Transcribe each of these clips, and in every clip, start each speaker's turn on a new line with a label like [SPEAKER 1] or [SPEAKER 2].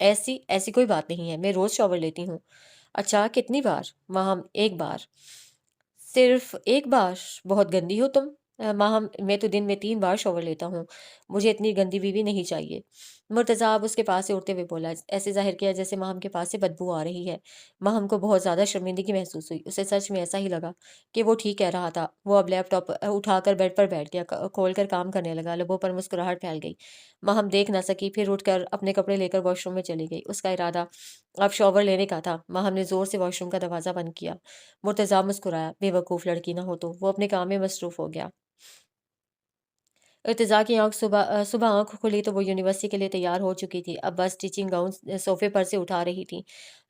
[SPEAKER 1] ایسی ایسی کوئی بات نہیں ہے، میں روز شاور لیتی ہوں۔ اچھا، کتنی بار؟ ماہم: ایک بار۔ صرف ایک بار؟ بہت گندی ہو تم۔ ماہم: میں تو دن میں 3 بار شاور لیتا ہوں، مجھے اتنی گندی بیوی نہیں چاہیے۔ مرتضی اب اس کے پاس سے اٹھتے ہوئے بولا، ایسے ظاہر کیا جیسے ماہم کے پاس سے بدبو آ رہی ہے۔ ماہم کو بہت زیادہ شرمندگی محسوس ہوئی، اسے سچ میں ایسا ہی لگا کہ وہ ٹھیک کہہ رہا تھا۔ وہ اب لیپ ٹاپ اٹھا کر بیڈ پر بیٹھ گیا، کھول کر کام کرنے لگا، لبوں پر مسکراہٹ پھیل گئی۔ ماہم دیکھ نہ سکی، پھر اٹھ کر اپنے کپڑے لے کر واش روم میں چلی گئی۔ اس کا ارادہ اب شاور لینے کا تھا۔ ماہم نے زور سے واش روم کا دروازہ بند کیا۔ مرتضیٰ مسکرایا، بے وقوف لڑکی نہ ہو تو وہ اپنے کام میں مصروف ہو گیا۔ ارتضیٰ کی آنکھ صبح آنکھ کھلی تو وہ یونیورسٹی کے لیے تیار ہو چکی تھی۔ اب بس ٹیچنگ گاؤن صوفے پر سے اٹھا رہی تھی۔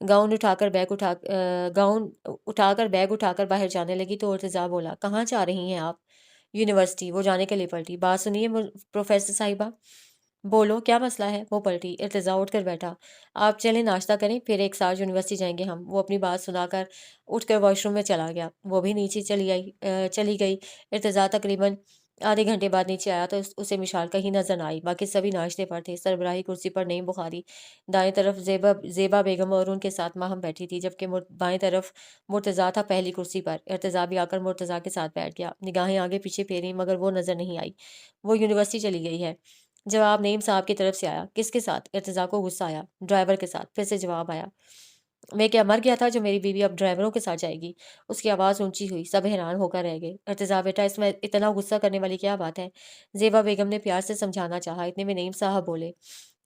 [SPEAKER 1] گاؤن اٹھا کر بیگ اٹھا کر باہر جانے لگی تو ارتضیٰ بولا، کہاں جا رہی ہیں آپ؟ یونیورسٹی۔ وہ جانے کے لیے پلٹی۔ بات سنیے پروفیسر صاحبہ۔ بولو، کیا مسئلہ ہے؟ وہ پلٹی۔ ارتضیٰ اٹھ کر بیٹھا۔ آپ چلیں ناشتہ کریں، پھر ایک ساتھ یونیورسٹی جائیں گے ہم۔ وہ اپنی بات سنا کر اٹھ کر واش روم میں چلا گیا۔ وہ بھی نیچے چلی گئی۔ ارتضیٰ تقریباً آدھے گھنٹے بعد نیچے آیا تو اسے مشال کہیں نظر نہ آئی۔ باقی سبھی ناشتے پر تھے۔ سربراہی کرسی پر نعیم بخاری، دائیں طرف زیبا بیگم اور ان کے ساتھ ماہم بیٹھی تھی، جبکہ بائیں طرف مرتضیٰ تھا پہلی کرسی پر۔ ارتضیٰ بھی آ کر مرتضیٰ کے ساتھ بیٹھ گیا۔ نگاہیں آگے پیچھے پھیری مگر وہ نظر نہیں آئی۔ وہ یونیورسٹی چلی گئی ہے۔ جواب نعیم صاحب کی طرف سے آیا۔ کس کے ساتھ؟ ارتضیٰ کو غصہ آیا۔ ڈرائیور کے ساتھ۔ پھر سے جواب آیا۔ میں کیا مر گیا تھا جو میری بیوی اب ڈرائیوروں کے ساتھ جائے گی؟ اس کی آواز اونچی ہوئی۔ سب حیران ہو کر رہ گئے۔ ارتضیٰ بیٹا، اس میں اتنا غصہ کرنے والی کیا بات ہے؟ زیبا بیگم نے پیار سے سمجھانا چاہا۔ اتنے میں نعیم صاحب بولے،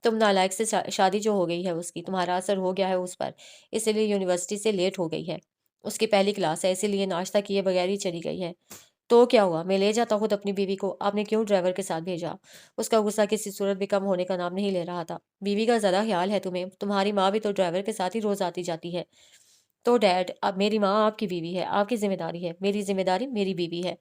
[SPEAKER 1] تم نالائق سے شادی جو ہو گئی ہے اس کی، تمہارا اثر ہو گیا ہے اس پر، اسی لیے یونیورسٹی سے لیٹ ہو گئی ہے۔ اس کی پہلی کلاس ہے، اسی لیے ناشتہ کیے بغیر ہی چلی گئی ہے۔ تو کیا ہوا؟ میں لے جاتا خود اپنی بیوی کو، آپ نے کیوں ڈرائیور کے ساتھ بھیجا؟ اس کا غصہ کسی صورت بھی کم ہونے کا نام نہیں لے رہا تھا۔ بیوی کا زیادہ خیال ہے تمہیں؟ تمہاری ماں بھی تو ڈرائیور کے ساتھ ہی روز آتی جاتی ہے۔ تو ڈیڈ، اب میری ماں آپ کی بیوی ہے، آپ کی ذمہ داری ہے، میری ذمہ داری میری بیوی ہے۔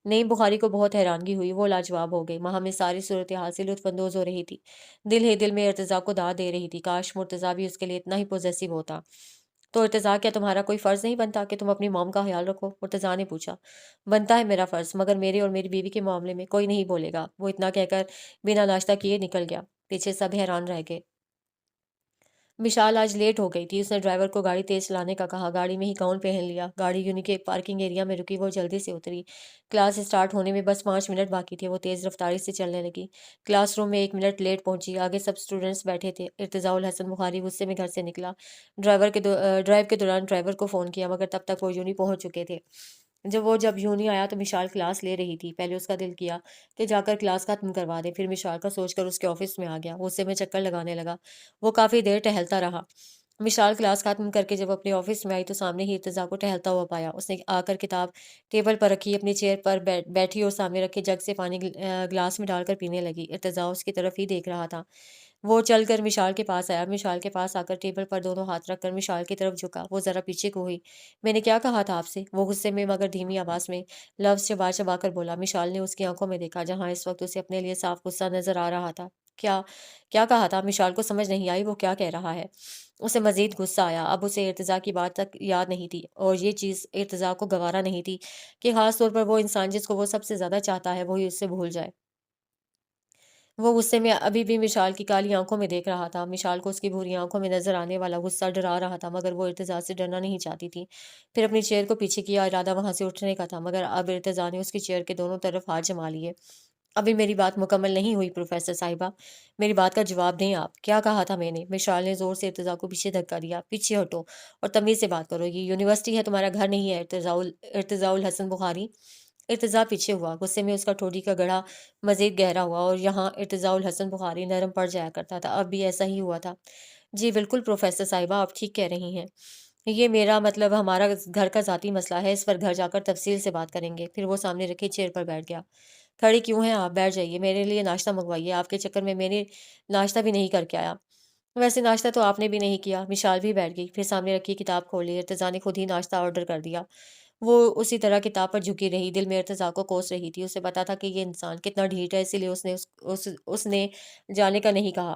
[SPEAKER 1] نعیم بخاری کو بہت حیرانگی ہوئی، وہ لاجواب ہو گئی۔ ماہم اس ساری صورتحال سے لطف اندوز ہو رہی تھی، دل ہی دل میں ارتضیٰ کو داد دے رہی تھی، کاش مرتضیٰ بھی اس کے لیے اتنا ہی پوزیسو ہوتا۔ تو ارتضیٰ، کیا تمہارا کوئی فرض نہیں بنتا کہ تم اپنی موم کا خیال رکھو؟ مرتضیٰ نے پوچھا۔ بنتا ہے میرا فرض، مگر میرے اور میری بیوی کے معاملے میں کوئی نہیں بولے گا۔ وہ اتنا کہہ کر بنا ناشتہ کیے نکل گیا۔ پیچھے سب حیران رہ گئے۔ مشال آج لیٹ ہو گئی تھی۔ اس نے ڈرائیور کو گاڑی تیز چلانے کا کہا، گاڑی میں ہی گاؤن پہن لیا۔ گاڑی یونی کے پارکنگ ایریا میں رکی، وہ جلدی سے اتری۔ کلاس اسٹارٹ ہونے میں بس 5 منٹ باقی تھے۔ وہ تیز رفتاری سے چلنے لگی۔ کلاس روم میں 1 منٹ لیٹ پہنچی۔ آگے سب اسٹوڈنٹس بیٹھے تھے۔ ارتضیٰ الحسن بخاری غصے میں گھر سے نکلا۔ ڈرائیو کے دوران ڈرائیور کو فون کیا، مگر تب تک وہ یونی پہنچ چکے تھے۔ جب یونی آیا تو مشال کلاس لے رہی تھی۔ پہلے اس کا دل کیا کہ جا کر کلاس ختم کروا دے، پھر مشال کا سوچ کر اس کے آفس میں آ گیا۔ غصے میں چکر لگانے لگا۔ وہ کافی دیر ٹہلتا رہا۔ مشال کلاس ختم کر کے جب اپنے آفس میں آئی تو سامنے ہی ارتضیٰ کو ٹہلتا ہوا پایا۔ اس نے آ کر کتاب ٹیبل پر رکھی، اپنی چیئر پر بیٹھی اور سامنے رکھے جگ سے پانی گلاس میں ڈال کر پینے لگی۔ ارتضیٰ اس کی طرف ہی دیکھ رہا تھا۔ وہ چل کر مشال کے پاس آیا۔ مشال کے پاس آ کر ٹیبل پر دونوں ہاتھ رکھ کر مشال کی طرف جھکا۔ وہ ذرا پیچھے کو ہوئی۔ میں نے کیا کہا تھا آپ سے؟ وہ غصے میں مگر دھیمی آواز میں لفظ چبا چبا کر بولا۔ مشال نے اس کی آنکھوں میں دیکھا، جہاں اس وقت اسے اپنے لیے صاف غصہ نظر آ رہا تھا۔ کیا کیا کہا تھا؟ مشال کو سمجھ نہیں آئی وہ کیا کہہ رہا ہے۔ اسے مزید غصہ آیا۔ اب اسے ارتضیٰ کی بات تک یاد نہیں تھی، اور یہ چیز ارتضیٰ کو گوارا نہیں تھی کہ خاص طور پر وہ انسان جس کو وہ سب سے زیادہ چاہتا ہے وہی اس سے بھول جائے۔ وہ غصے میں ابھی بھی مشال کی کالی آنکھوں میں دیکھ رہا تھا۔ مشال کو اس کی بھوری آنکھوں میں نظر آنے والا غصہ ڈرا رہا تھا، مگر وہ ارتضیٰ سے ڈرنا نہیں چاہتی تھی۔ پھر اپنی چیئر کو پیچھے کیا، ارادہ وہاں سے اٹھنے کا تھا، مگر اب ارتضیٰ نے اس کی چیئر کے دونوں طرف ہاتھ جما لیے۔ ابھی میری بات مکمل نہیں ہوئی پروفیسر صاحبہ، میری بات کا جواب دیں آپ۔ کیا کہا تھا میں نے؟ مشال نے زور سے ارتضیٰ کو پیچھے دھکا دیا۔ پیچھے ہٹو اور تمیز سے بات کرو، یہ یونیورسٹی ہے، تمہارا گھر نہیں ہے ارتضیٰ الحسن بخاری۔ ارتضیٰ پیچھے ہوا، غصے میں اس کا ٹھوڑی کا گڑھا مزید گہرا ہوا، اور یہاں ارتضیٰ الحسن بخاری نرم پڑ جایا کرتا تھا، اب بھی ایسا ہی ہوا تھا۔ جی بالکل پروفیسر صاحبہ، آپ ٹھیک کہہ رہی ہیں۔ یہ میرا مطلب ہمارا گھر کا ذاتی مسئلہ ہے، اس پر گھر جا کر تفصیل سے بات کریں گے۔ پھر وہ سامنے رکھی چیئر پر بیٹھ گیا۔ کھڑی کیوں ہیں آپ؟ بیٹھ جائیے، میرے لیے ناشتہ منگوائیے، آپ کے چکر میں نے ناشتہ بھی نہیں کر کے آیا۔ ویسے ناشتہ تو آپ نے بھی نہیں کیا۔ مشال بھی بیٹھ گئی، پھر سامنے رکھی کتاب کھول لی۔ ارتضیٰ نے خود ہی ناشتہ آرڈر کر دیا۔ وہ اسی طرح کتاب پر جھکی رہی، دل میں ارتضیٰ کو کوس رہی تھی۔ اسے پتا تھا کہ یہ انسان کتنا ڈھیٹ ہے، اسی لیے اس نے جانے کا نہیں کہا۔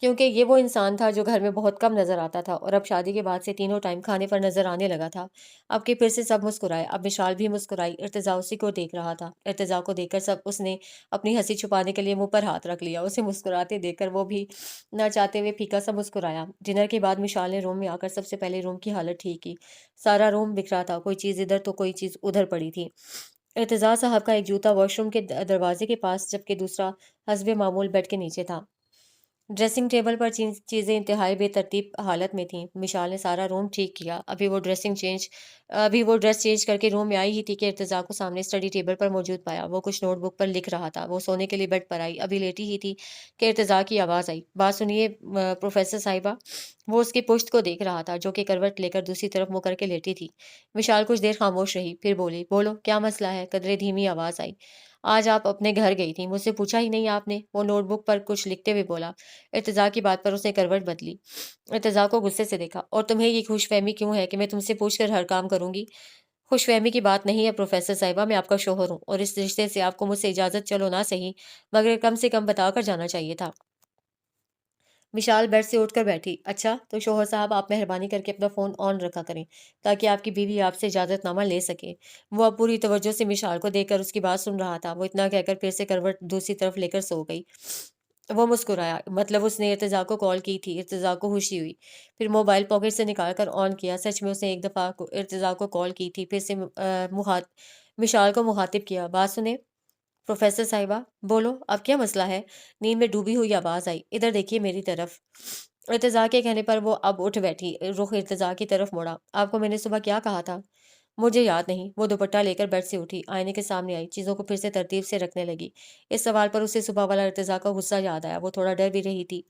[SPEAKER 1] کیونکہ یہ وہ انسان تھا جو گھر میں بہت کم نظر آتا تھا اور اب شادی کے بعد سے تینوں ٹائم کھانے پر نظر آنے لگا تھا۔ اب کہ پھر سے سب مسکرائے، اب مشال بھی مسکرائی، ارتضیٰ اسی کو دیکھ رہا تھا۔ ارتضیٰ کو دیکھ کر سب اس نے اپنی ہنسی چھپانے کے لیے منہ پر ہاتھ رکھ لیا، اسے مسکراتے دیکھ کر وہ بھی نہ چاہتے ہوئے پھیکا سا مسکرایا۔ ڈنر کے بعد مشال نے روم میں آ کر سب سے پہلے روم کی حالت ٹھیک کی۔ سارا روم بکھرا تھا، کوئی چیز ادھر تو کوئی چیز ادھر پڑی تھی۔ ارتضیٰ صاحب کا ایک جوتا واش روم کے دروازے کے پاس جبکہ دوسرا حسب معمول بیڈ کے نیچے تھا۔ ڈریسنگ ٹیبل پر چیزیں انتہائی بے ترتیب حالت میں تھیں۔ مشال نے سارا روم ٹھیک کیا۔ ابھی وہ ڈریس چینج کر کے روم میں آئی ہی تھی کہ ارتضیٰ کو سامنے اسٹڈی ٹیبل پر موجود پایا۔ وہ کچھ نوٹ بک پر لکھ رہا تھا۔ وہ سونے کے لیے بیڈ پر آئی، ابھی لیٹی ہی تھی کہ ارتضیٰ کی آواز آئی، بات سنیے پروفیسر صاحبہ۔ وہ اس کی پشت کو دیکھ رہا تھا جو کہ کروٹ لے کر دوسری طرف منہ کر کے لیٹی تھی۔ مشال کچھ دیر خاموش رہی، پھر بولی، بولو کیا مسئلہ ہے؟ قدرے دھیمی آواز آئی، آج آپ اپنے گھر گئی تھی، مجھ سے پوچھا ہی نہیں آپ نے؟ وہ نوٹ بک پر کچھ لکھتے ہوئے بولا۔ ارتضیٰ کی بات پر اس نے کروٹ بدلی۔ ارتضیٰ کو غصے سے دیکھا، اور تمہیں یہ خوش فہمی کیوں ہے کہ میں تم سے پوچھ کر ہر کام کروں گی؟ خوش فہمی کی بات نہیں ہے پروفیسر صاحبہ، میں آپ کا شوہر ہوں اور اس رشتے سے آپ کو مجھ سے اجازت چلو نہ صحیح مگر کم سے کم بتا کر جانا چاہیے تھا۔ مشال بیڈ سے اٹھ کر بیٹھی۔ اچھا تو شوہر صاحب آپ مہربانی کر کے اپنا فون آن رکھا کریں تاکہ آپ کی بیوی آپ سے اجازت نامہ لے سکے۔ وہ اب پوری توجہ سے مشال کو دیکھ کر اس کی بات سن رہا تھا۔ وہ اتنا کہہ کر پھر سے کروٹ دوسری طرف لے کر سو گئی۔ وہ مسکرایا، مطلب اس نے ارتضیٰ کو کال کی تھی۔ ارتضیٰ کو خوشی ہوئی، پھر موبائل پاکٹ سے نکال کر آن کیا۔ سچ میں اس نے ایک دفعہ ارتضیٰ کو کال کی تھی۔ پھر سے مشال کو مخاطب کیا، بات سنیں پروفیسر صاحبہ، بولو اب کیا مسئلہ ہے؟ نیند میں ڈوبی ہوئی آواز آئی، ادھر دیکھیے میری طرف۔ ارتضیٰ کے کہنے پر وہ اب اٹھ بیٹھی، رخ ارتضیٰ کی طرف موڑا۔ آپ کو میں نے صبح کیا کہا تھا؟ مجھے یاد نہیں۔ وہ دوپٹہ لے کر بیڈ سے اٹھی، آئینے کے سامنے آئی، چیزوں کو پھر سے ترتیب سے رکھنے لگی۔ اس سوال پر اسے صبح والا ارتضیٰ کا غصہ یاد آیا۔ وہ تھوڑا ڈر بھی رہی تھی۔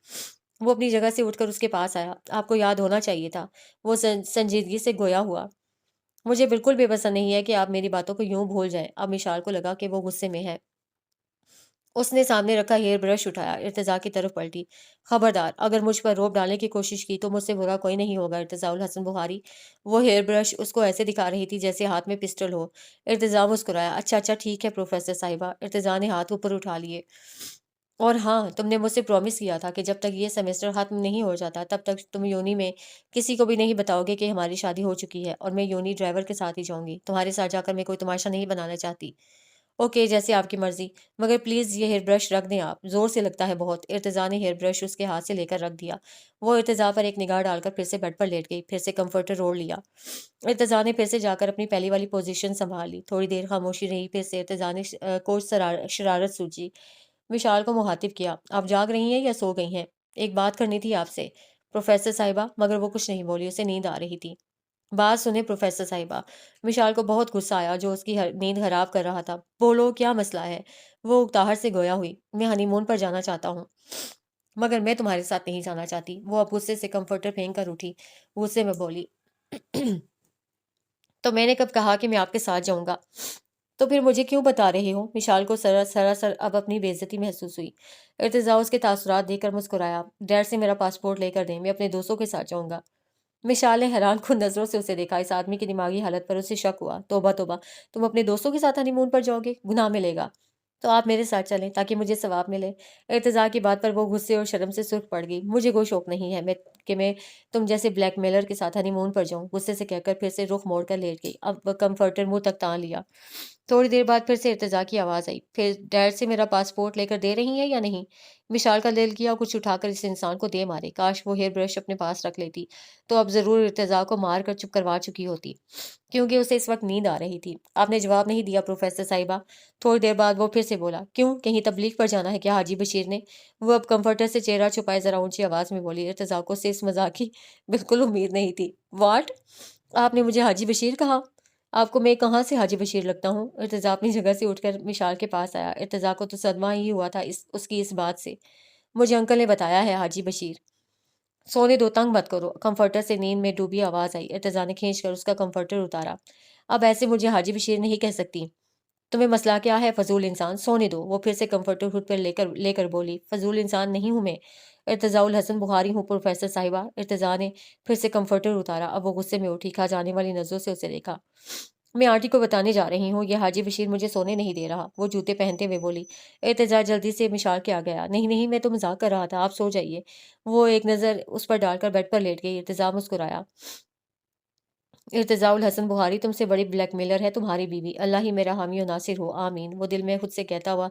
[SPEAKER 1] وہ اپنی جگہ سے اٹھ کر اس کے پاس آیا۔ آپ کو یاد ہونا چاہیے تھا، وہ سنجیدگی سے گویا ہوا۔ مجھے بالکل بھی پسند نہیں ہے کہ آپ میری باتوں کو یوں بھول جائیں۔ اب مشال کو لگا کہ وہ غصے میں ہے۔ اس نے سامنے رکھا ہیئر برش اٹھایا، ارتضیٰ کی طرف پلٹی۔ خبردار، اگر مجھ پر روب ڈالنے کی کوشش کی تو مجھ سے برا کوئی نہیں ہوگا ارتضیٰ الحسن بخاری۔ وہ ہیئر برش اس کو ایسے دکھا رہی تھی جیسے ہاتھ میں پسٹل ہو۔ ارتضیٰ مسکرایا، اچھا اچھا ٹھیک ہے پروفیسر صاحبہ۔ ارتضیٰ نے ہاتھ اوپر اٹھا لیے۔ اور ہاں، تم نے مجھ سے پرومس کیا تھا کہ جب تک یہ سیمسٹر ختم نہیں ہو جاتا تب تک تم یونی میں کسی کو بھی نہیں بتاؤ گے کہ ہماری شادی ہو چکی ہے اور میں یونی ڈرائیور کے ساتھ ہی جاؤں گی۔ تمہارے ساتھ جا کر میں کوئی تماشا نہیں بنانا چاہتی۔ اوکے، جیسے آپ کی مرضی، مگر پلیز یہ ہیئر برش رکھ دیں، آپ زور سے لگتا ہے بہت۔ ارتضیٰ نے ہیئر برش اس کے ہاتھ سے لے کر رکھ دیا۔ وہ ارتضیٰ پر ایک نگاہ ڈال کر پھر سے بیڈ پر لیٹ گئی، پھر سے کمفرٹر اوڑھ لیا۔ ارتضیٰ نے پھر سے جا کر اپنی پہلی والی پوزیشن سنبھال لی۔ تھوڑی دیر خاموشی رہی، پھر سے ارتضیٰ نے کچھ شرارت سوچی۔ مشال کو مخاطب کیا، آپ جاگ رہی ہیں یا سو گئی ہیں؟ ایک بات کرنی تھی آپ سے پروفیسر صاحبہ، مگر وہ کچھ نہیں بولی، اسے نیند آ رہی تھی۔ بات سنیں پروفیسر صاحبہ۔ مشال کو بہت غصہ آیا جو اس کی نیند خراب کر رہا تھا۔ بولو کیا مسئلہ ہے؟ وہ اکتاہٹ سے گویا ہوئی، میں ہنی مون پر جانا چاہتا ہوں مگر میں تمہارے ساتھ نہیں جانا چاہتی۔ وہ اب غصے سے کمفرٹر پھینک کر اٹھی، غصے میں بولی، تو میں نے کب کہا کہ میں آپ کے ساتھ جاؤں گا؟ تو پھر مجھے کیوں بتا رہے ہو؟ مشال کو سراسر اب اپنی بے عزتی محسوس ہوئی۔ ارتضیٰ اس کے تاثرات دیکھ کر مسکرایا، ڈیڈ سے میرا پاسپورٹ لے کر دیں، میں اپنے دوستوں کے ساتھ جاؤں گا۔ مشال نے حیران کن نظروں سے اسے دیکھا۔ اس آدمی کی دماغی حالت پر اسے شک ہوا۔ توبہ توبہ، تم اپنے دوستوں کے ساتھ ہنی مون پر جاؤ گے؟ گناہ ملے گا تو آپ میرے ساتھ چلیں تاکہ مجھے ثواب ملے۔ ارتضیٰ کی بات پر وہ غصے اور شرم سے سرخ پڑ گئی۔ مجھے کوئی شوق نہیں ہے میں تم جیسے بلیک میلر کے ساتھ ہنی مون پر جاؤں، غصے سے کہہ کر پھر سے رخ موڑ کر لیٹ گئی۔ اب کمفرٹر منہ تک تان لیا۔ تھوڑی دیر بعد پھر سے ارتضیٰ کی آواز آئی، پھر ڈیڈ سے میرا پاسپورٹ لے کر دے رہی ہیں یا نہیں؟ مشال کا دل کیا کچھ اٹھا کر اس انسان کو دے مارے۔ کاش وہ ہیئر برش اپنے پاس رکھ لیتی تو اب ضرور ارتضیٰ کو مار کر چپ کروا چکی ہوتی، کیونکہ اسے اس وقت نیند آ رہی تھی۔ آپ نے جواب نہیں دیا پروفیسر صاحبہ۔ تھوڑی دیر بعد وہ پھر سے بولا، کیوں، کہیں تبلیغ پر جانا ہے کیا حاجی بشیر نے؟ وہ اب کمفرٹر سے چہرہ چھپائے ذرا اونچی آواز میں بولی۔ ارتضیٰ کو اس مذاق کی بالکل امید نہیں تھی۔ واٹ؟ آپ نے مجھے حاجی بشیر کہا؟ آپ کو میں کہاں سے حاجی بشیر لگتا ہوں؟ ارتضیٰ اپنی جگہ سے اٹھ کر مشال کے پاس آیا۔ ارتضیٰ کو تو صدمہ ہی ہوا تھا اس کی اس بات سے۔ مجھے انکل نے بتایا ہے حاجی بشیر۔ سونے دو، تنگ مت کرو۔ کمفرٹر سے نیند میں ڈوبی آواز آئی۔ ارتضیٰ نے کھینچ کر اس کا کمفرٹر اتارا۔ اب ایسے مجھے حاجی بشیر نہیں کہہ سکتی۔ تمہیں مسئلہ کیا ہے فضول انسان؟ سونے دو۔ وہ پھر سے کمفرٹر خود پر لے کر بولی، فضول انسان نہیں ہوں میں، ارتضاء الحسن بخاری ہوں پروفیسر صاحبہ۔ ارتضاء نے پھر سے کمفرٹر اتارا۔ اب وہ غصے میں اٹھی، کھا جانے والی نظروں سے اسے دیکھا۔ میں آنٹی کو بتانے جا رہی ہوں، یہ حاجی بشیر مجھے سونے نہیں دے رہا، وہ جوتے پہنتے ہوئے بولی۔ ارتضیٰ جلدی سے مشال کے آ گیا۔ نہیں نہیں، میں تو مذاق کر رہا تھا، آپ سو جائیے۔ وہ ایک نظر اس پر ڈال کر بیڈ پر لیٹ گئی۔ ارتضیٰ مسکرایا۔ ارتضاء الحسن بخاری، تم سے بڑی بلیک میلر ہے تمہاری بیوی، اللہ ہی میرا حامی و ناصر ہو، آمین۔ وہ دل میں خود سے کہتا ہوا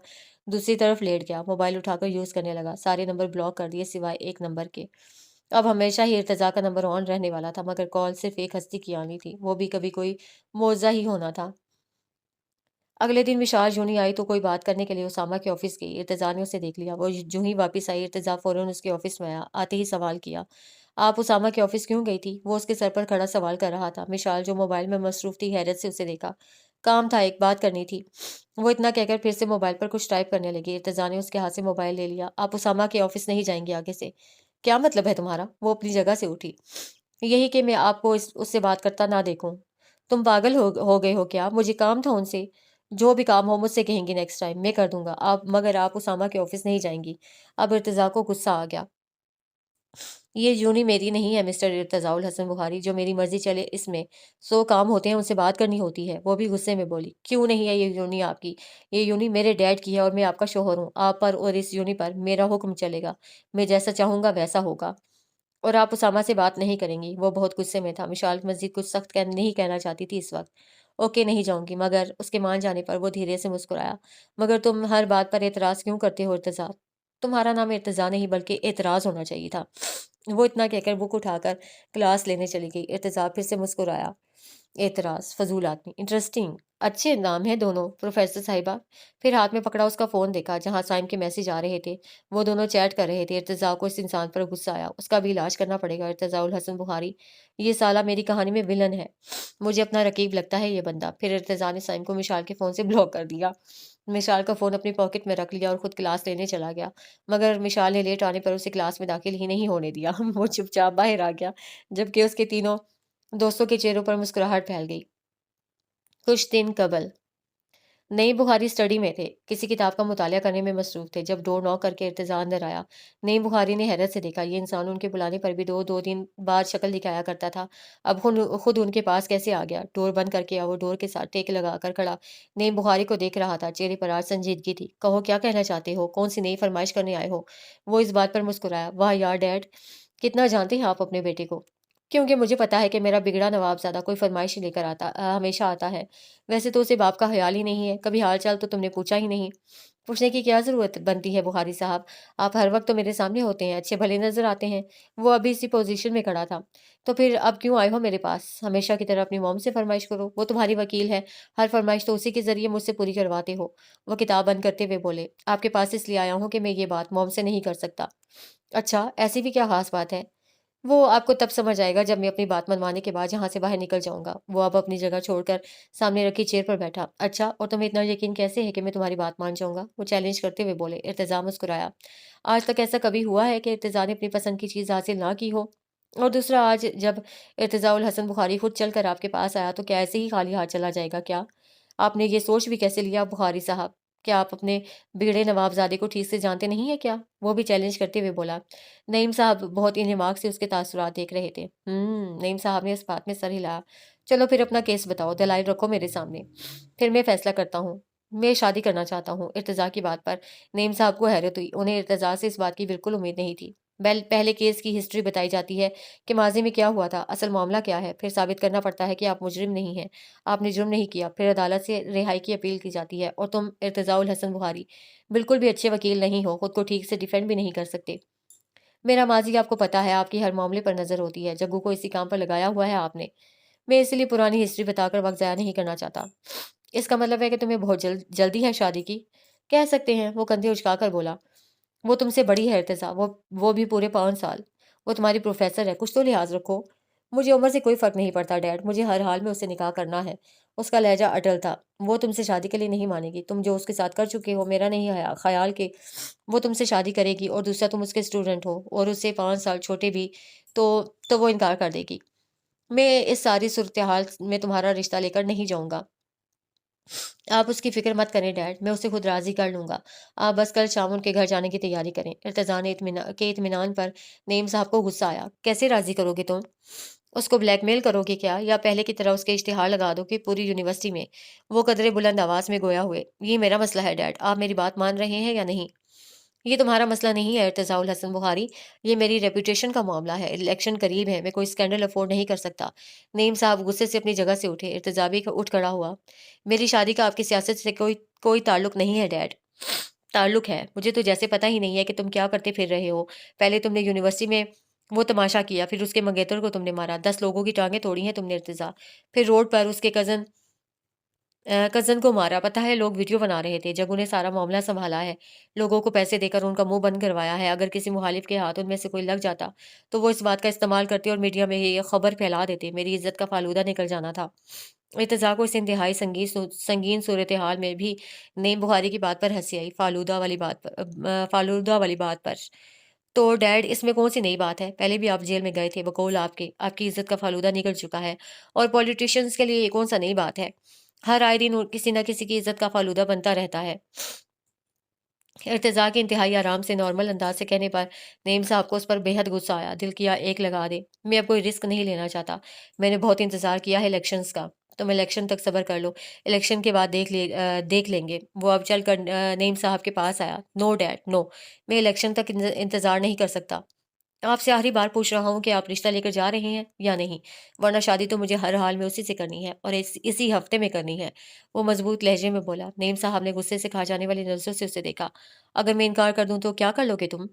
[SPEAKER 1] دوسری طرف لیٹ گیا، موبائل اٹھا کر یوز کرنے لگا۔ سارے نمبر بلاک کر دیے سوائے ایک نمبر کے۔ اب ہمیشہ ہی ارتضاء کا نمبر آن رہنے والا تھا، مگر کال صرف ایک ہستی کی آنی تھی، وہ بھی کبھی کوئی معجزہ ہی ہونا تھا۔ اگلے دن مشال یوں ہی آئی تو کوئی بات کرنے کے لیے اسامہ کے آفس گئی۔ ارتضیٰ نے اسے دیکھ لیا، وہ جو ہی واپس آئی ارتضیٰ فوراً اس کے آفس میں آیا۔ آتے ہی سوال کیا، آپ اسامہ کے آفس کیوں گئی تھی؟ وہ اس کے سر پر کھڑا سوال کر رہا تھا۔ مشال جو موبائل میں مصروف تھی حیرت سے اسے دیکھا۔ کام تھا، ایک بات کرنی تھی، وہ اتنا کہہ کر پھر سے موبائل پر کچھ ٹائپ کرنے لگی۔ ارتضیٰ نے اس کے ہاتھ سے موبائل لے لیا۔ آپ اسامہ کے آفس نہیں جائیں گی آگے سے؟ کیا مطلب ہے تمہارا؟ وہ اپنی جگہ سے اٹھی۔ یہی کہ میں آپ کو اس سے بات کرتا نہ دیکھوں۔ تم پاگل ہو گئے ہو کیا؟ مجھے کام تھا ان سے، جو بھی کام ہو مجھ سے کہیں گی، نیکسٹ ٹائم میں کر دوں گا، مگر آپ اسامہ کے آفس نہیں جائیں گی۔ اب ارتضیٰ کو غصہ آ گیا۔ یہ یونی میری نہیں ہے مسٹر ارتضاء الحسن بخاری، جو میری مرضی چلے، اس میں 100 کام ہوتے ہیں، ان سے بات کرنی ہوتی ہے۔ وہ بھی غصے میں بولی، کیوں نہیں ہے یہ یونی آپ کی؟ یہ یونی میرے ڈیڈ کی ہے اور میں آپ کا شوہر ہوں۔ آپ پر اور اس یونی پر میرا حکم چلے گا، میں جیسا چاہوں گا ویسا ہوگا، اور آپ اسامہ سے بات نہیں کریں گی۔ وہ بہت غصے میں تھا۔ مشال مزید کچھ سخت نہیں کہنا چاہتی تھی اس وقت۔ اوکے، نہیں جاؤں گی، مگر اس کے مان جانے پر وہ دھیرے سے مسکرایا۔ مگر تم ہر بات پر اعتراض کیوں کرتے ہو ارتضیٰ؟ تمہارا نام ارتضیٰ نہیں بلکہ اعتراض ہونا چاہیے تھا۔ وہ اتنا کہہ کر بک اٹھا کر کلاس لینے چلی گئی۔ ارتضیٰ پھر سے مسکرایا۔ اعتراض، فضول آدمی، انٹرسٹنگ، اچھے نام ہیں دونوں، پروفیسر صاحبہ۔ پھر ہاتھ میں پکڑا اس کا فون دیکھا جہاں سائم کے میسج آ رہے تھے۔ وہ دونوں چیٹ کر رہے تھے۔ ارتضیٰ کو اس انسان پر غصہ آیا، اس کا بھی علاج کرنا پڑے گا۔ ارتضاء الحسن بخاری، یہ سالہ میری کہانی میں ولن ہے، مجھے اپنا رقیب لگتا ہے یہ بندہ۔ پھر ارتضیٰ نے سائم کو مشال کے فون سے بلاک کر دیا۔ مشال کا فون اپنی پاکٹ میں رکھ لیا اور خود کلاس لینے چلا گیا، مگر مشال نے لیٹ آنے پر اسے کلاس میں داخل ہی نہیں ہونے دیا۔ وہ چپ چاپ باہر آ گیا، جبکہ اس کے تینوں دوستوں کے چہروں پر مسکراہٹ پھیل گئی۔ کچھ دن قبل نئی بخاری اسٹڈی میں تھے، کسی کتاب کا مطالعہ کرنے میں مصروف تھے، جب ڈور ناک کر کے ارتضیٰ اندر آیا۔ نئی بخاری نے حیرت سے دیکھا، یہ انسان ان کے بلانے پر بھی دو دن بعد شکل دکھایا کرتا تھا، اب خود ان کے پاس کیسے آ گیا؟ ڈور بند کر کے وہ ڈور کے ساتھ ٹیک لگا کر کھڑا نئی بخاری کو دیکھ رہا تھا، چہرے پر آج سنجیدگی تھی۔ کہو، کیا کہنا چاہتے ہو؟ کون سی نئی فرمائش کرنے آئے ہو؟ وہ اس بات پر مسکرایا، واہ یار ڈیڈ، کتنا جانتے ہیں آپ اپنے بیٹے کو؟ کیونکہ مجھے پتا ہے کہ میرا بگڑا نواب زیادہ کوئی فرمائش لے کر ہمیشہ آتا ہے۔ ویسے تو اسے باپ کا خیال ہی نہیں ہے، کبھی حال چال تو تم نے پوچھا ہی نہیں۔ پوچھنے کی کیا ضرورت بنتی ہے بخاری صاحب، آپ ہر وقت تو میرے سامنے ہوتے ہیں، اچھے بھلے نظر آتے ہیں۔ وہ ابھی اسی پوزیشن میں کھڑا تھا۔ تو پھر اب کیوں آئے ہو میرے پاس؟ ہمیشہ کی طرح اپنی موم سے فرمائش کرو، وہ تمہاری وکیل ہے، ہر فرمائش تو اسی کے ذریعے مجھ سے پوری کرواتے ہو۔ وہ کتاب بند کرتے ہوئے بولے، آپ کے پاس اس لیے آیا ہوں کہ میں یہ بات موم سے نہیں کر سکتا۔ اچھا، ایسی بھی کیا خاص بات ہے؟ وہ آپ کو تب سمجھ آئے گا جب میں اپنی بات منوانے کے بعد یہاں سے باہر نکل جاؤں گا۔ وہ اب اپنی جگہ چھوڑ کر سامنے رکھی چیئر پر بیٹھا۔ اچھا، اور تمہیں اتنا یقین کیسے ہے کہ میں تمہاری بات مان جاؤں گا؟ وہ چیلنج کرتے ہوئے بولے۔ ارتضیٰ مسکرایا۔ آج تک ایسا کبھی ہوا ہے کہ ارتضیٰ نے اپنی پسند کی چیز حاصل نہ کی ہو؟ اور دوسرا، آج جب ارتضاء الحسن بخاری خود چل کر آپ کے پاس آیا تو کیا ایسے ہی خالی ہاتھ چلا جائے گا کیا؟ آپ نے یہ سوچ بھی کیسے لیا بخاری صاحب؟ کیا آپ اپنے بگڑے نوابزادے کو ٹھیک سے جانتے نہیں ہیں کیا؟ وہ بھی چیلنج کرتے ہوئے بولا۔ نعیم صاحب بہت انہماک سے اس کے تاثرات دیکھ رہے تھے۔ نعیم صاحب نے اس بات میں سر ہلایا۔ چلو پھر اپنا کیس بتاؤ، دلائل رکھو میرے سامنے، پھر میں فیصلہ کرتا ہوں۔ میں شادی کرنا چاہتا ہوں۔ ارتضیٰ کی بات پر نعیم صاحب کو حیرت ہوئی، انہیں ارتضیٰ سے اس بات کی بالکل امید نہیں تھی۔ پہلے کیس کی ہسٹری بتائی جاتی ہے کہ ماضی میں کیا ہوا تھا، اصل معاملہ کیا ہے، پھر ثابت کرنا پڑتا ہے کہ آپ مجرم نہیں ہیں، آپ نے جرم نہیں کیا، پھر عدالت سے رہائی کی اپیل کی جاتی ہے، اور تم ارتضاء الحسن بخاری بالکل بھی اچھے وکیل نہیں ہو، خود کو ٹھیک سے ڈیفینڈ بھی نہیں کر سکتے۔ میرا ماضی آپ کو پتا ہے، آپ کی ہر معاملے پر نظر ہوتی ہے، جگو کو اسی کام پر لگایا ہوا ہے آپ نے۔ میں اس لیے پرانی ہسٹری بتا کر وقت ضائع نہیں کرنا چاہتا۔ اس کا مطلب ہے کہ تمہیں بہت جلدی ہے شادی کی؟ کہہ سکتے ہیں، وہ کندھے اچکا کر بولا۔ وہ تم سے بڑی ہے ارتضیٰ، وہ بھی پورے 5 سال۔ وہ تمہاری پروفیسر ہے، کچھ تو لحاظ رکھو۔ مجھے عمر سے کوئی فرق نہیں پڑتا ڈیڈ، مجھے ہر حال میں اس سے نکاح کرنا ہے۔ اس کا لہجہ اٹل تھا۔ وہ تم سے شادی کے لیے نہیں مانے گی، تم جو اس کے ساتھ کر چکے ہو، میرا نہیں خیال کہ وہ تم سے شادی کرے گی، اور دوسرا تم اس کے اسٹوڈنٹ ہو اور اس سے 5 سال چھوٹے بھی، تو وہ انکار کر دے گی۔ میں اس ساری صورتحال میں تمہارا رشتہ لے کر نہیں جاؤں گا۔ آپ اس کی فکر مت کریں ڈیڈ، میں اسے خود راضی کر لوں گا، آپ بس کل شام ان کے گھر جانے کی تیاری کریں۔ ارتضیٰ کے اطمینان پر نعیم صاحب کو غصہ آیا۔ کیسے راضی کرو گے تم؟ اس کو بلیک میل کرو گے کیا، یا پہلے کی طرح اس کے اشتہار لگا دو کہ پوری یونیورسٹی میں؟ وہ قدرے بلند آواز میں گویا ہوئے۔ یہ میرا مسئلہ ہے ڈیڈ، آپ میری بات مان رہے ہیں یا نہیں؟ یہ تمہارا مسئلہ نہیں ہے ارتضاء الحسن بخاری، یہ میری ریپوٹیشن کا معاملہ ہے، الیکشن قریب ہے، میں کوئی اسکینڈل افورڈ نہیں کر سکتا۔ نعیم صاحب غصے سے اپنی جگہ سے اٹھے، ارتضا بھی اٹھ کھڑا ہوا۔ میری شادی کا آپ کی سیاست سے کوئی تعلق نہیں ہے ڈیڈ۔ تعلق ہے، مجھے تو جیسے پتہ ہی نہیں ہے کہ تم کیا کرتے پھر رہے ہو۔ پہلے تم نے یونیورسٹی میں وہ تماشا کیا، پھر اس کے منگیتر کو تم نے مارا، 10 لوگوں کی ٹانگیں توڑی ہیں تم نے ارتضا، پھر روڈ پر اس کے کزن کو مارا، پتہ ہے لوگ ویڈیو بنا رہے تھے، جگو نے سارا معاملہ سنبھالا ہے، لوگوں کو پیسے دے کر ان کا منہ بند کروایا ہے، اگر کسی مخالف کے ہاتھ ان میں سے کوئی لگ جاتا تو وہ اس بات کا استعمال کرتے اور میڈیا میں یہ خبر پھیلا دیتے، میری عزت کا فالودہ نکل جانا تھا۔ ارتضا کو اس انتہائی سنگین صورتحال میں بھی نعیم بخاری کی بات پر ہنسی آئی، فالودہ والی بات پر۔ تو ڈیڈ اس میں کون سی نئی بات ہے؟ پہلے بھی آپ جیل میں گئے تھے، بقول آپ کی عزت کا فالودہ نکل چکا ہے، اور پولیٹیشینز کے لیے یہ کون سا نئی بات ہے؟ ہر آئے دن کسی نہ کسی کی عزت کا فالودہ بنتا رہتا ہے۔ ارتضا کے انتہائی آرام سے نارمل انداز سے کہنے پر نعیم صاحب کو اس پر بے حد غصہ آیا، دل کیا ایک لگا دے، میں اب کوئی رسک نہیں لینا چاہتا، میں نے بہت انتظار کیا ہے الیکشنز کا، تم الیکشن تک صبر کر لو، الیکشن کے بعد دیکھ لیں گے۔ وہ اب چل کر نعیم صاحب کے پاس آیا۔ نو ڈیڈ نو، میں الیکشن تک انتظار نہیں کر سکتا، آپ سے آخری بار پوچھ رہا ہوں کہ آپ رشتہ لے کر جا رہے ہیں یا نہیں، ورنہ شادی تو مجھے ہر حال میں اسی سے کرنی ہے، اور اسی ہفتے میں کرنی ہے۔ وہ مضبوط لہجے میں بولا۔ نعیم صاحب نے غصے سے کھا جانے والی نظروں سے اسے دیکھا۔ اگر میں انکار کر دوں تو کیا کر لو گے تم؟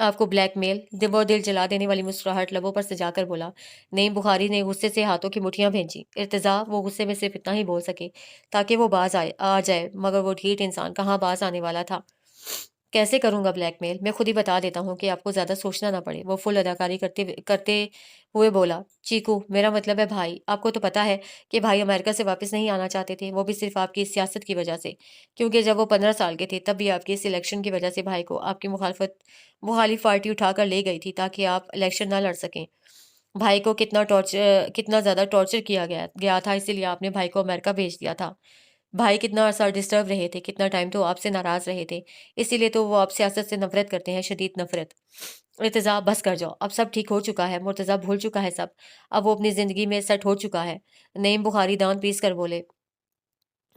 [SPEAKER 1] آپ کو بلیک میل؟ وہ دل جلا دینے والی مسکراہٹ لبوں پر سجا کر بولا۔ نعیم بخاری نے غصے سے ہاتھوں کی مٹھیاں بھینچی۔ ارتضا وہ غصے میں صرف اتنا ہی بول سکے تاکہ وہ باز آ جائے، مگر وہ ڈھیٹ انسان کہاں باز آنے والا تھا۔ کیسے کروں گا بلیک میل؟ میں خود ہی بتا دیتا ہوں کہ آپ کو زیادہ سوچنا نہ پڑے، وہ فل اداکاری کرتے ہوئے بولا۔ چیکو، میرا مطلب ہے بھائی، آپ کو تو پتا ہے کہ بھائی امریکہ سے واپس نہیں آنا چاہتے تھے، وہ بھی صرف آپ کی سیاست کی وجہ سے، کیونکہ جب وہ 15 سال کے تھے تب بھی آپ کی اس الیکشن کی وجہ سے بھائی کو آپ کی مخالف پارٹی اٹھا کر لے گئی تھی تاکہ آپ الیکشن نہ لڑ سکیں۔ بھائی کو کتنا زیادہ ٹارچر کیا گیا تھا، اسی لیے آپ نے بھائی کو امریکہ بھیج دیا تھا۔ بھائی کتنا عرصہ ڈسٹرب رہے تھے، کتنا ٹائم تو آپ سے ناراض رہے تھے، اسی لیے تو وہ آپ سیاست سے نفرت کرتے ہیں، شدید نفرت۔ ارتضا بس کر جاؤ، اب سب ٹھیک ہو چکا ہے، مرتضیٰ بھول چکا ہے سب، اب وہ اپنی زندگی میں سیٹ ہو چکا ہے۔ نعیم بخاری دان پیس کر بولے۔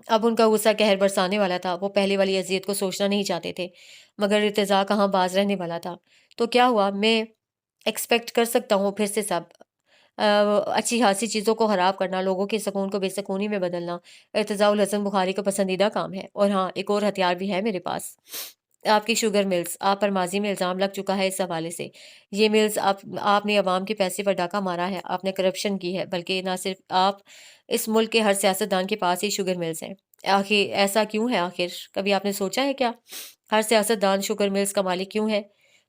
[SPEAKER 1] اب ان کا غصہ قہر برسانے والا تھا، وہ پہلے والی اذیت کو سوچنا نہیں چاہتے تھے، مگر ارتضا کہاں باز رہنے والا تھا۔ تو کیا ہوا؟ میں ایکسپیکٹ کر سکتا ہوں پھر سے سب اچھی خاصی چیزوں کو خراب کرنا، لوگوں کے سکون کو بے سکونی میں بدلنا ارتضاء الحسن بخاری کا پسندیدہ کام ہے۔ اور ہاں، ایک اور ہتھیار بھی ہے میرے پاس، آپ کی شوگر ملز۔ آپ پر ماضی میں الزام لگ چکا ہے اس حوالے سے، یہ ملز آپ نے عوام کے پیسے پر ڈاکہ مارا ہے، آپ نے کرپشن کی ہے، بلکہ نہ صرف آپ، اس ملک کے ہر سیاستدان کے پاس ہی شوگر ملز ہیں۔ آخر ایسا کیوں ہے؟ آخر کبھی آپ نے سوچا ہے کیا ہر سیاستدان شوگر ملز کا مالک کیوں ہے؟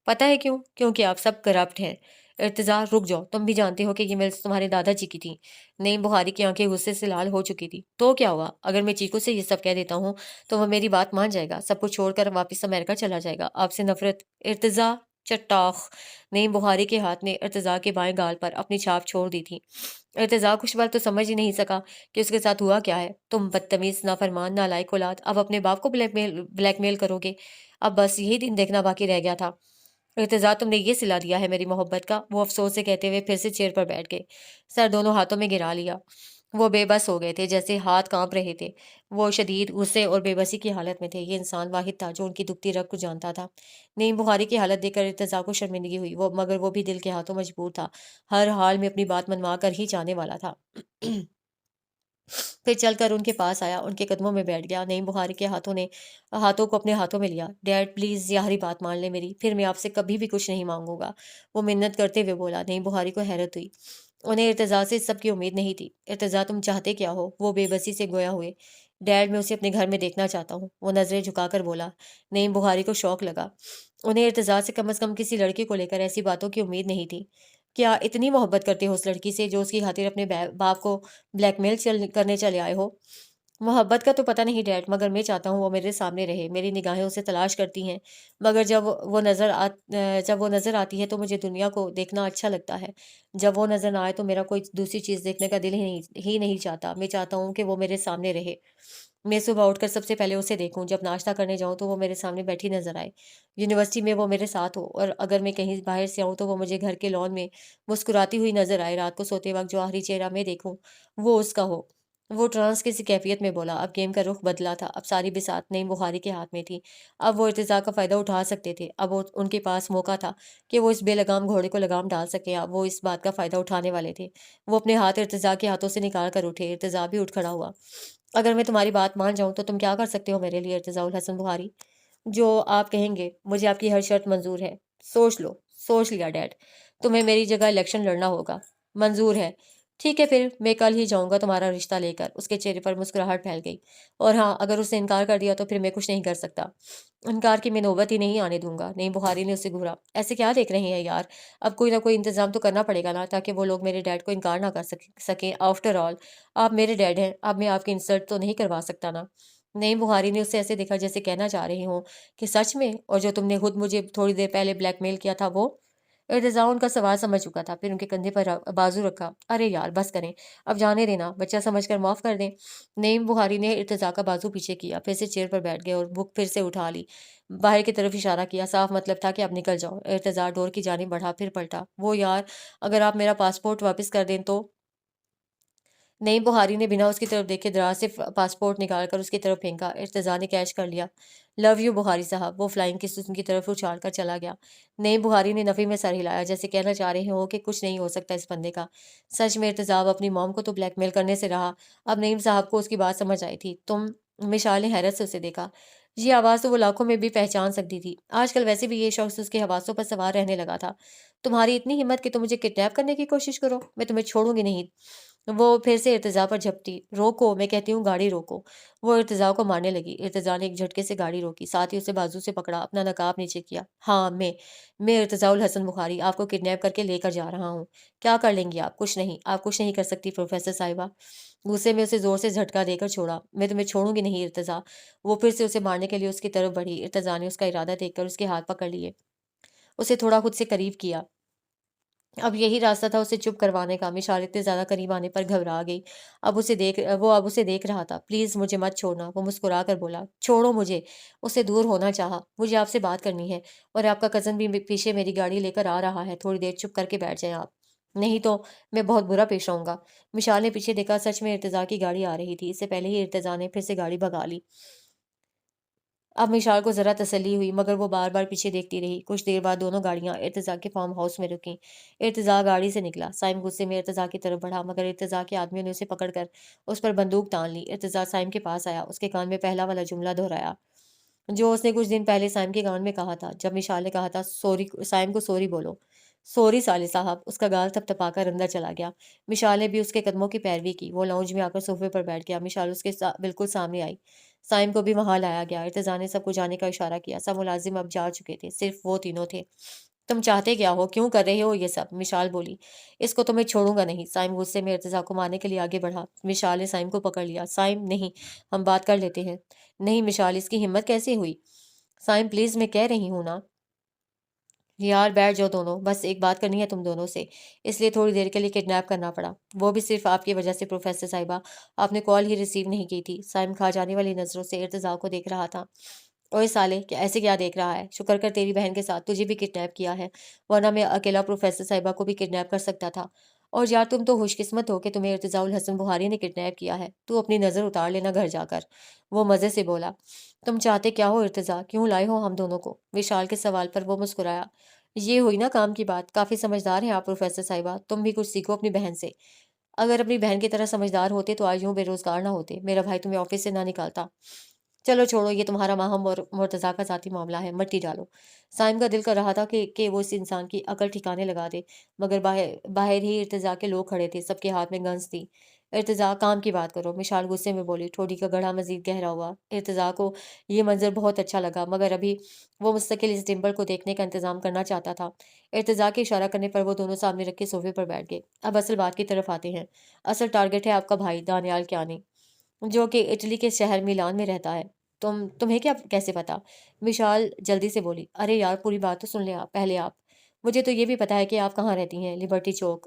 [SPEAKER 1] پتہ ہے کیوں؟ کیونکہ آپ سب کرپٹ ہیں۔ ارتضا رک جاؤ، تم بھی جانتے ہو کہ یہ ملز تمہارے دادا جی کی تھی۔ نعیم بخاری کی آنکھیں غصے سے لال ہو چکی تھی۔ تو کیا ہوا؟ اگر میں چیکو سے یہ سب کہہ دیتا ہوں تو وہ میری بات مان جائے گا، سب کچھ چھوڑ کر واپس امریکہ چلا جائے گا، آپ سے نفرت۔ ارتضا چٹاخ! نعیم بخاری کے ہاتھ نے ارتضا کے بائیں گال پر اپنی چھاپ چھوڑ دی تھی۔ ارتضا کچھ بار تو سمجھ ہی نہیں سکا کہ اس کے ساتھ ہوا کیا ہے۔ تم بدتمیز، نافرمان، نالائق اولاد، اب اپنے باپ کو بلیک میل کرو گے؟ اب بس یہی دن دیکھنا باقی رہ گیا تھا۔ ارتضا تم نے یہ صلہ دیا ہے میری محبت کا، وہ افسوس سے کہتے ہوئے پھر سے چیئر پر بیٹھ گئے، سر دونوں ہاتھوں میں گرا لیا۔ وہ بے بس ہو گئے تھے، جیسے ہاتھ کانپ رہے تھے، وہ شدید غصے اور بے بسی کی حالت میں تھے۔ یہ انسان واحد تھا جو ان کی دکھتی رگ کو جانتا تھا۔ نعیم بخاری کی حالت دیکھ کر ارتضا کو شرمندگی ہوئی، مگر وہ بھی دل کے ہاتھوں مجبور تھا، ہر حال میں اپنی بات منوا کر ہی جانے والا تھا۔ پھر چل کر ان کے پاس آیا، ان کے قدموں میں بیٹھ گیا۔ نعیم بخاری کے ہاتھوں کو اپنے ہاتھوں میں لیا۔ ڈیڈ پلیز یہ آخری بات مان لیں میری، پھر میں آپ سے کبھی بھی کچھ نہیں مانگوں گا، وہ منت کرتے ہوئے بولا۔ نعیم بخاری کو حیرت ہوئی، انہیں ارتضا سے اس سب کی امید نہیں تھی۔ ارتضا تم چاہتے کیا ہو؟ وہ بے بسی سے گویا ہوئے۔ ڈیڈ میں اسے اپنے گھر میں دیکھنا چاہتا ہوں، وہ نظریں جھکا کر بولا۔ نعیم بخاری کو شوق لگا، انہیں ارتضا سے کم از کم کسی لڑکی کو لے کر ایسی باتوں کی امید نہیں تھی۔ کیا اتنی محبت کرتے ہو اس لڑکی سے جو اس کی خاطر اپنے باپ کو بلیک میل کرنے چلے آئے ہو؟ محبت کا تو پتہ نہیں ڈیڈ، مگر میں چاہتا ہوں وہ میرے سامنے رہے، میری نگاہیں اسے تلاش کرتی ہیں، مگر جب وہ نظر آتی ہے تو مجھے دنیا کو دیکھنا اچھا لگتا ہے، جب وہ نظر نہ آئے تو میرا کوئی دوسری چیز دیکھنے کا دل ہی نہیں چاہتا، میں چاہتا ہوں کہ وہ میرے سامنے رہے۔ میں صبح اٹھ کر سب سے پہلے اسے دیکھوں، جب ناشتہ کرنے جاؤں تو وہ میرے سامنے بیٹھی نظر آئے، یونیورسٹی میں وہ میرے ساتھ ہو، اور اگر میں کہیں باہر سے آؤں تو وہ مجھے گھر کے لان میں مسکراتی ہوئی نظر آئے، رات کو سوتے وقت جو آخری چہرہ میں دیکھوں وہ اس کا ہو۔ وہ ٹرانس کسی کیفیت میں بولا، اب گیم کا رخ بدلا تھا، اب ساری بساط نئی بخاری کے ہاتھ میں تھی، اب وہ ارتضیٰ کا فائدہ اٹھا سکتے تھے، اب ان کے پاس موقع تھا کہ وہ اس بے لگام گھوڑے کو لگام ڈال سکے، اب وہ اس بات کا فائدہ اٹھانے والے تھے۔ وہ اپنے ہاتھ ارتضیٰ کے ہاتھوں سے نکال کر اٹھے، ارتضیٰ بھی اٹھ کھڑا ہوا۔ اگر میں تمہاری بات مان جاؤں تو تم کیا کر سکتے ہو میرے لیے ارتضاء الحسن بخاری؟ جو آپ کہیں گے، مجھے آپ کی ہر شرط منظور ہے۔ سوچ لو۔ سوچ لیا ڈیڈ، تمہیں میری جگہ الیکشن لڑنا ہوگا۔ منظور ہے۔ ٹھیک ہے پھر میں کل ہی جاؤں گا تمہارا رشتہ لے کر۔ اس کے چہرے پر مسکراہٹ پھیل گئی۔ اور ہاں، اگر اس نے انکار کر دیا تو پھر میں کچھ نہیں کر سکتا۔ انکار کی میں نوبت ہی نہیں آنے دوں گا۔ نہیں، بخاری نے اسے گھورا۔ ایسے کیا دیکھ رہے ہیں یار؟ اب کوئی نہ کوئی انتظام تو کرنا پڑے گا نا، تاکہ وہ لوگ میرے ڈیڈ کو انکار نہ کر سکیں۔ آفٹر آل آپ میرے ڈیڈ ہیں، اب میں آپ کی انسلٹ تو نہیں کروا سکتا نا۔ نہیں، بخاری نے اسے ایسے دیکھا جیسے کہنا چاہ رہے ہوں کہ سچ میں؟ اور جو تم نے خود مجھے تھوڑی دیر پہلے بلیک میل کیا تھا وہ؟ ارتضیٰ ان کا سوال سمجھ چکا تھا، پھر ان کے کندھے پر بازو رکھا۔ ارے یار بس کریں، اب جانے دینا، بچہ سمجھ کر معاف کر دیں۔ نعیم بخاری نے ارتضیٰ کا بازو پیچھے کیا، پھر سے چیئر پر بیٹھ گئے اور بک پھر سے اٹھا لی۔ باہر کی طرف اشارہ کیا، صاف مطلب تھا کہ اب نکل جاؤ۔ ارتضیٰ ڈور کی جانب بڑھا، پھر پلٹا۔ وہ یار، اگر آپ میرا پاسپورٹ واپس کر دیں تو؟ نعیم بخاری نے بنا اس کی طرف دیکھے دراز سے پاسپورٹ نکال کر اس کی طرف پھینکا۔ ارتضیٰ نے کیچ کر لیا۔ لو یو بخاری صاحب۔ وہ فلائنگ کس ان کی طرف اچھال کر چلا گیا۔ نعیم بخاری نے نفی میں سر ہلایا، جیسے کہنا چاہ رہے ہو کہ کچھ نہیں ہو سکتا اس بندے کا۔ سچ میں ارتضیٰ اب اپنی موم کو تو بلیک میل کرنے سے رہا۔ اب نعیم صاحب کو اس کی بات سمجھ آئی تھی۔ تم؟ مشال نے حیرت سے اسے دیکھا۔ یہ آواز تو وہ لاکھوں میں بھی پہچان سکتی تھی۔ آج کل ویسے بھی یہ شخص اس کے حواسوں پر سوار رہنے لگا تھا۔ تمہاری اتنی ہمت کہ تم مجھے کڈنیپ کرنے کی کوشش کرو؟ میں تمہیں چھوڑوں گی نہیں۔ وہ پھر سے ارتضیٰ پر جھپٹی۔ روکو، میں کہتی ہوں گاڑی روکو۔ وہ ارتضیٰ کو مارنے لگی۔ ارتضیٰ نے ایک جھٹکے سے گاڑی روکی، ساتھ ہی اسے بازو سے پکڑا، اپنا نقاب نیچے کیا۔ ہاں، میں ارتضیٰ الحسن بخاری آپ کو کڈنیپ کر کے لے کر جا رہا ہوں۔ کیا کر لیں گی آپ؟ کچھ نہیں، آپ کچھ نہیں کر سکتی پروفیسر صاحبہ۔ غصے میں اسے زور سے جھٹکا دے کر چھوڑا۔ میں تمہیں چھوڑوں گی نہیں ارتضیٰ۔ وہ پھر سے اسے مارنے کے لیے اس کی طرف بڑھی۔ ارتضیٰ نے اس کا ارادہ دیکھ کر اس کے ہاتھ پکڑ لیے، اسے تھوڑا خود سے قریب کیا۔ اب یہی راستہ تھا اسے چپ کروانے کا۔ مشال اتنے زیادہ قریب آنے پر گھبرا گئی۔ وہ اب اسے دیکھ رہا تھا۔ پلیز مجھے مت چھوڑنا، وہ مسکرا کر بولا۔ چھوڑو مجھے۔ اسے دور ہونا چاہا۔ مجھے آپ سے بات کرنی ہے، اور آپ کا کزن بھی پیچھے میری گاڑی لے کر آ رہا ہے، تھوڑی دیر چپ کر کے بیٹھ جائیں آپ، نہیں تو میں بہت برا پیش آؤں گا۔ مشال نے پیچھے دیکھا، سچ میں ارتضیٰ کی گاڑی آ رہی تھی۔ اس سے پہلے ہی ارتضیٰ نے پھر سے گاڑی بھگا لی۔ اب مشال کو ذرا تسلی ہوئی، مگر وہ بار بار پیچھے دیکھتی رہی۔ کچھ دیر بعد دونوں گاڑیاں ارتضیٰ کے فارم ہاؤس میں رکیں۔ ارتضیٰ گاڑی سے نکلا۔ سائم غصے میں ارتضیٰ کی طرف بڑھا، مگر ارتضیٰ کے آدمیوں نے اسے پکڑ کر اس پر بندوق تان لی۔ ارتضیٰ سائم کے پاس آیا، اس کے کان میں پہلا والا جملہ دہرایا جو اس نے کچھ دن پہلے سائم کے کان میں کہا تھا، جب مشال نے کہا تھا سوری، سائم کو سوری بولو۔ سوری صالح صاحب۔ اس کا گال تھپ تھپا کر اندر چلا گیا۔ مشال نے بھی اس کے قدموں کی پیروی کی۔ وہ لاؤنج میں آ کر صوفے پر بیٹھ گیا۔ مشال اس کے بالکل سامنے آئی۔ سائم کو بھی وہاں لایا گیا۔ ارتضیٰ نے سب کو جانے کا اشارہ کیا۔ سب ملازم اب جا چکے تھے، صرف وہ تینوں تھے۔ تم چاہتے کیا ہو؟ کیوں کر رہے ہو یہ سب؟ مشال بولی۔ اس کو تو میں چھوڑوں گا نہیں۔ سائم غصے میں ارتضیٰ کو مارنے کے لیے آگے بڑھا۔ مشال نے سائم کو پکڑ لیا۔ سائم نہیں، ہم بات کر لیتے ہیں۔ نہیں مشال، اس کی ہمت کیسے ہوئی؟ سائم پلیز، میں کہہ رہی ہوں نا یار، بیٹھ جاؤ دونوں، بس ایک بات کرنی ہے تم دونوں سے، اس لیے تھوڑی دیر کے لیے کڈنیپ کرنا پڑا، وہ بھی صرف آپ کی وجہ سے پروفیسر صاحبہ، آپ نے کال ہی ریسیو نہیں کی تھی۔ سائم کھا جانے والی نظروں سے ارتضیٰ کو دیکھ رہا تھا۔ اوئے سالے، کہ ایسے کیا دیکھ رہا ہے؟ شکر کر تیری بہن کے ساتھ تجھے بھی کڈنیپ کیا ہے، ورنہ میں اکیلا پروفیسر صاحبہ کو بھی کڈنیپ کر سکتا تھا۔ اور یار تم تو خوش قسمت ہو کہ تمہیں ارتضاء الحسن بخاری نے کڈنیپ کیا ہے، تو اپنی نظر اتار لینا گھر جا کر۔ وہ مزے سے بولا۔ تم چاہتے کیا ہو ارتضیٰ؟ کیوں لائے ہو ہم دونوں کو؟ وشال کے سوال پر وہ مسکرایا۔ یہ ہوئی نا کام کی بات، کافی سمجھدار ہیں آپ پروفیسر صاحبہ، تم بھی کچھ سیکھو اپنی بہن سے۔ اگر اپنی بہن کی طرح سمجھدار ہوتے تو آج یوں بے روزگار نہ ہوتے، میرا بھائی تمہیں آفس سے نہ نکالتا۔ چلو چھوڑو، یہ تمہارا ماہم اور مرتضیٰ کا ذاتی معاملہ ہے، مٹی ڈالو۔ سائم کا دل کر رہا تھا کہ وہ اس انسان کی عقل ٹھکانے لگا دے، مگر باہر ہی ارتضیٰ کے لوگ کھڑے تھے، سب کے ہاتھ میں گنز تھی۔ ارتضیٰ، کام کی بات کرو، مشال غصے میں بولی۔ ٹھوڑی کا گڑھا مزید گہرا ہوا۔ ارتضیٰ کو یہ منظر بہت اچھا لگا، مگر ابھی وہ مستقل اس ڈمپل کو دیکھنے کا انتظام کرنا چاہتا تھا۔ ارتضیٰ کے اشارہ کرنے پر وہ دونوں سامنے رکھے صوفے پر بیٹھ گئے۔ اب اصل بات کی طرف آتے ہیں۔ اصل ٹارگٹ ہے آپ کا بھائی دانیال کیانی، جو کہ اٹلی کے شہر میلان میں رہتا ہے۔ تمہیں کیا کیسے پتا؟ مشال جلدی سے بولی۔ ارے یار، پوری بات تو سن لیں آپ پہلے آپ۔ مجھے تو یہ بھی پتا ہے کہ آپ کہاں رہتی ہیں، Liberty Chowk.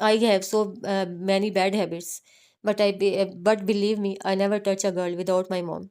[SPEAKER 1] I have so many bad habits, but believe me, I never touch a girl without my mom.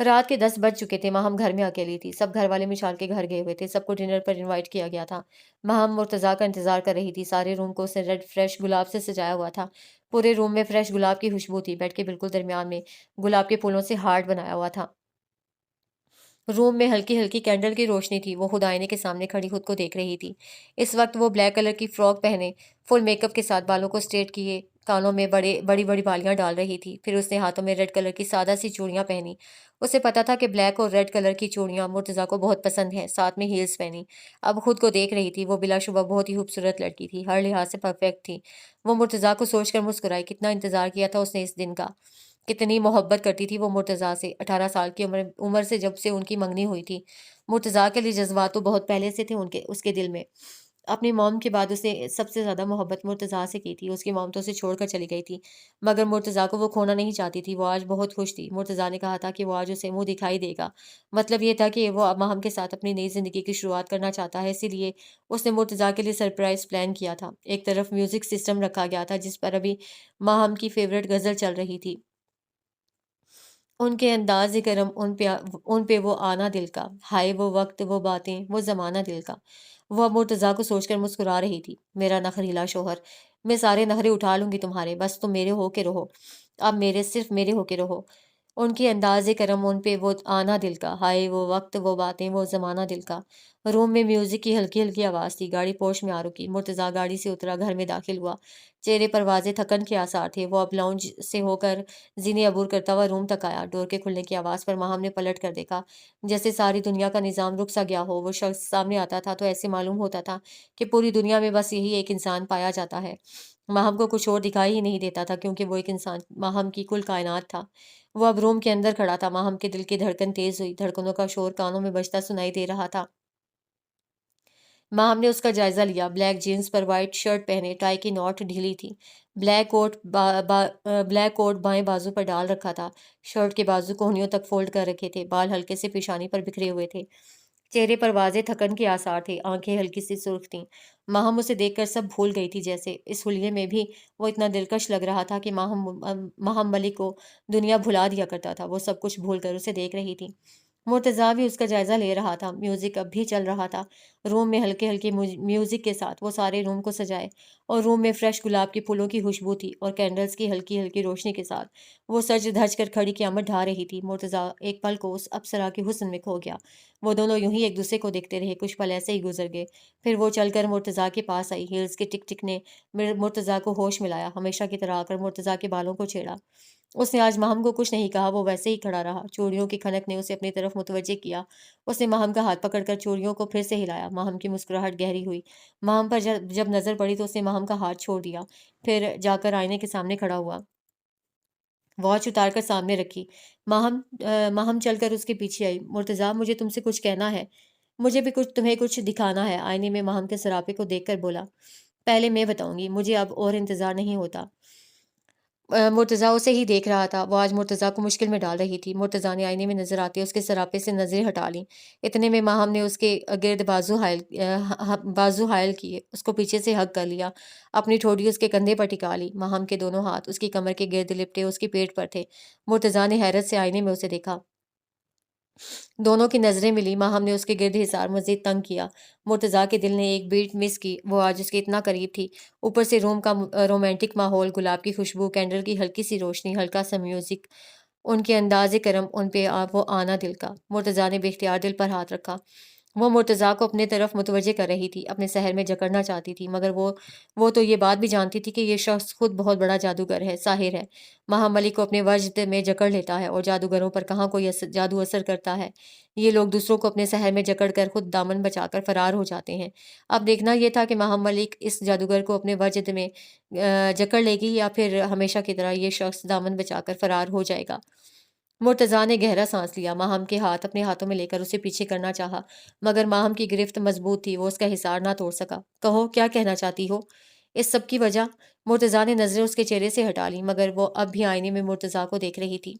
[SPEAKER 1] رات کے 10 بج چکے تھے، ماہم گھر میں اکیلی تھی، سب گھر والے مشال کے گھر گئے ہوئے تھے، سب کو ڈنر پر انوائٹ کیا گیا تھا۔ ماہم مرتضیٰ کا انتظار کر رہی تھی، سارے روم کو اس نے ریڈ فریش گلاب سے سجایا ہوا تھا، پورے روم میں فریش گلاب کی خوشبو تھی، بیڈ کے بالکل درمیان میں گلاب کے پھولوں سے ہارٹ بنایا ہوا تھا۔ روم میں ہلکی ہلکی کینڈل کی روشنی تھی، وہ خود آئینے کے سامنے کھڑی خود کو دیکھ رہی تھی۔ اس وقت وہ بلیک کلر کی فراک پہنے، فل میک اپ کے ساتھ بالوں کو اسٹریٹ کیے، کانوں میں بڑی بڑی بالیاں ڈال رہی تھی، پھر اس نے ہاتھوں میں ریڈ کلر کی سادہ سی چوڑیاں پہنی۔ اسے پتا تھا کہ بلیک اور ریڈ کلر کی چوڑیاں مرتضیٰ کو بہت پسند ہیں، ساتھ میں ہیلز پہنی۔ اب خود کو دیکھ رہی تھی، وہ بلا شبہ بہت ہی خوبصورت لڑکی تھی، ہر لحاظ سے پرفیکٹ تھی۔ وہ مرتضیٰ کو سوچ کر مسکرائی، کتنا انتظار کیا تھا اس نے اس دن کا، کتنی محبت کرتی تھی وہ مرتضیٰ سے۔ 18 سال کی عمر سے جب سے ان کی منگنی ہوئی تھی، مرتضیٰ کے لیے جذبات تو بہت پہلے سے تھے اس کے دل میں۔ اپنی موم کے بعد اس نے سب سے زیادہ محبت مرتضیٰ سے کی تھی۔ اس کی موم تو اسے چھوڑ کر چلی گئی تھی، مگر مرتضیٰ کو وہ کھونا نہیں چاہتی تھی۔ وہ آج بہت خوش تھی۔ مرتضیٰ نے کہا تھا کہ وہ آج اسے منہ دکھائی دے گا، مطلب یہ تھا کہ وہ اب ماہم کے ساتھ اپنی نئی زندگی کی شروعات کرنا چاہتا ہے، اسی لیے اس نے مرتضیٰ کے لیے سرپرائز پلان کیا تھا۔ ایک طرف میوزک سسٹم رکھا گیا تھا جس پر ابھی ماہم کی فیورٹ غزل چل رہی تھی، ان کے انداز کرم ان پہ وہ آنا دل کا، ہائے وہ وقت وہ باتیں وہ زمانہ دل کا۔ وہ اب مرتضیٰ کو سوچ کر مسکرا رہی تھی۔ میرا نخریلا شوہر، میں سارے نخرے اٹھا لوں گی تمہارے، بس تم میرے ہو کے رہو، اب میرے صرف میرے ہو کے رہو۔ ان کے انداز کرم ان پہ وہ آنا دل کا، ہائے وہ وقت وہ باتیں وہ زمانہ دل کا۔ روم میں میوزک کی ہلکی ہلکی آواز تھی، گاڑی پوش میں آ رکی، مرتضیٰ گاڑی سے اترا، گھر میں داخل ہوا، چہرے پر واضح تھکن کے آثار تھے۔ وہ اب لاؤنج سے ہو کر زینے عبور کرتا ہوا روم تک آیا، ڈور کے کھلنے کی آواز پر ماہم نے پلٹ کر دیکھا، جیسے ساری دنیا کا نظام رک سا گیا ہو۔ وہ شخص سامنے آتا تھا تو ایسے معلوم ہوتا تھا کہ پوری دنیا میں بس یہی ایک انسان پایا جاتا ہے۔ ماہم کو کچھ اور دکھائی ہی نہیں دیتا تھا، کیونکہ وہ ایک انسان ماہم کی کل کائنات تھا۔ وہ اب روم کے اندر کھڑا تھا، ماہم کے دل کی دھڑکن تیز ہوئی، دھڑکنوں کا شور کانوں میں بجتا سنائی دے رہا تھا۔ ماہم نے اس کا جائزہ لیا، بلیک جینز پر وائٹ شرٹ پہنے، ٹائی کی نوٹ ڈھیلی تھی، بلیک کوٹ بائیں بازو پر ڈال رکھا تھا، شرٹ کے بازو کوہنیوں تک فولڈ کر رکھے تھے، بال ہلکے سے پیشانی پر بکھرے ہوئے تھے، چہرے پر واضح تھکن کے آثار تھے، آنکھیں ہلکی سی سرخ تھیں۔ ماہم اسے دیکھ کر سب بھول گئی تھی، جیسے اس حلیے میں بھی وہ اتنا دلکش لگ رہا تھا کہ ماہم ملک کو دنیا بھلا دیا کرتا تھا۔ وہ سب کچھ بھول کر اسے دیکھ رہی تھی۔ مرتضیٰ بھی اس کا جائزہ لے رہا تھا، میوزک اب بھی چل رہا تھا۔ روم میں ہلکے ہلکے میوزک کے ساتھ وہ سارے روم کو سجائے، اور روم میں فریش گلاب کے پھولوں کی خوشبو تھی، اور کینڈلز کی ہلکی ہلکی روشنی کے ساتھ وہ سج دھج کر کھڑی قیامت ڈھا رہی تھی۔ مرتضیٰ ایک پل کو اس اپسرا کے حسن میں کھو گیا۔ وہ دونوں یوں ہی ایک دوسرے کو دیکھتے رہے، کچھ پل ایسے ہی گزر گئے، پھر وہ چل کر مرتضیٰ کے پاس آئی، ہیلز کے ٹک ٹک نے مرتضیٰ کو ہوش ملایا، ہمیشہ کی طرح آ کر مرتضیٰ کے بالوں کو چھیڑا۔ اس نے آج ماہم کو کچھ نہیں کہا، وہ ویسے ہی کھڑا رہا، چوڑیوں کی کھنک نے اسے اپنی طرف متوجہ کیا۔ اس نے ماہم کا ہاتھ پکڑ کر چوڑیوں کو پھر سے ہلایا، ماہم کی مسکراہٹ گہری ہوئی، ماہم پر جب نظر پڑی تو اس نے ماہم کا ہاتھ چھوڑ دیا، پھر جا کر آئینے کے سامنے کھڑا ہوا، واچ اتار کر سامنے رکھی۔ ماہم چل کر اس کے پیچھے آئی۔ مرتضیٰ، مجھے تم سے کچھ کہنا ہے، مجھے بھی تمہیں کچھ دکھانا ہے، آئینے میں ماہم کے سراپے کو دیکھ کر بولا۔ پہلے میں بتاؤں گی، مجھے اب اور انتظار نہیں ہوتا۔ مرتضیٰ اسے ہی دیکھ رہا تھا، وہ آج مرتضیٰ کو مشکل میں ڈال رہی تھی۔ مرتضیٰ نے آئینے میں نظر آتے اس کے سراپے سے نظریں ہٹا لیں، اتنے میں ماہم نے اس کے گرد بازو حائل کیے، اس کو پیچھے سے ہگ کر لیا، اپنی ٹھوڑی اس کے کندھے پر ٹکا لی۔ ماہم کے دونوں ہاتھ اس کی کمر کے گرد لپٹے اس کے پیٹ پر تھے۔ مرتضیٰ نے حیرت سے آئینے میں اسے دیکھا، دونوں کی نظریں ملی، ماہم نے اس کے گرد حصار مزید تنگ کیا۔ مرتضیٰ کے دل نے ایک بیٹ مس کی، وہ آج اس کے اتنا قریب تھی، اوپر سے روم کا رومانٹک ماحول، گلاب کی خوشبو، کینڈل کی ہلکی سی روشنی، ہلکا سا میوزک، ان کے انداز کرم ان پہ وہ آنا دل کا۔ مرتضیٰ نے بے اختیار دل پر ہاتھ رکھا، وہ مرتضیٰ کو اپنے طرف متوجہ کر رہی تھی، اپنے سحر میں جکڑنا چاہتی تھی، مگر وہ تو یہ بات بھی جانتی تھی کہ یہ شخص خود بہت بڑا جادوگر ہے، ساحر ہے، ماہم ملک کو اپنے وجد میں جکڑ لیتا ہے، اور جادوگروں پر کہاں کوئی جادو اثر کرتا ہے، یہ لوگ دوسروں کو اپنے سحر میں جکڑ کر خود دامن بچا کر فرار ہو جاتے ہیں۔ اب دیکھنا یہ تھا کہ ماہم ملک اس جادوگر کو اپنے وجد میں جکڑ لے گی، یا پھر ہمیشہ کی طرح یہ شخص دامن بچا کر فرار ہو جائے گا۔ مرتضیٰ نے گہرا سانس لیا، ماہم کے ہاتھ اپنے ہاتھوں میں لے کر اسے پیچھے کرنا چاہا، مگر ماہم کی گرفت مضبوط تھی، وہ اس کا حصار نہ توڑ سکا۔ کہو، کیا کہنا چاہتی ہو؟ اس سب کی وجہ؟ مرتضیٰ نے نظریں اس کے چہرے سے ہٹا لی، مگر وہ اب بھی آئینے میں مرتضیٰ کو دیکھ رہی تھی۔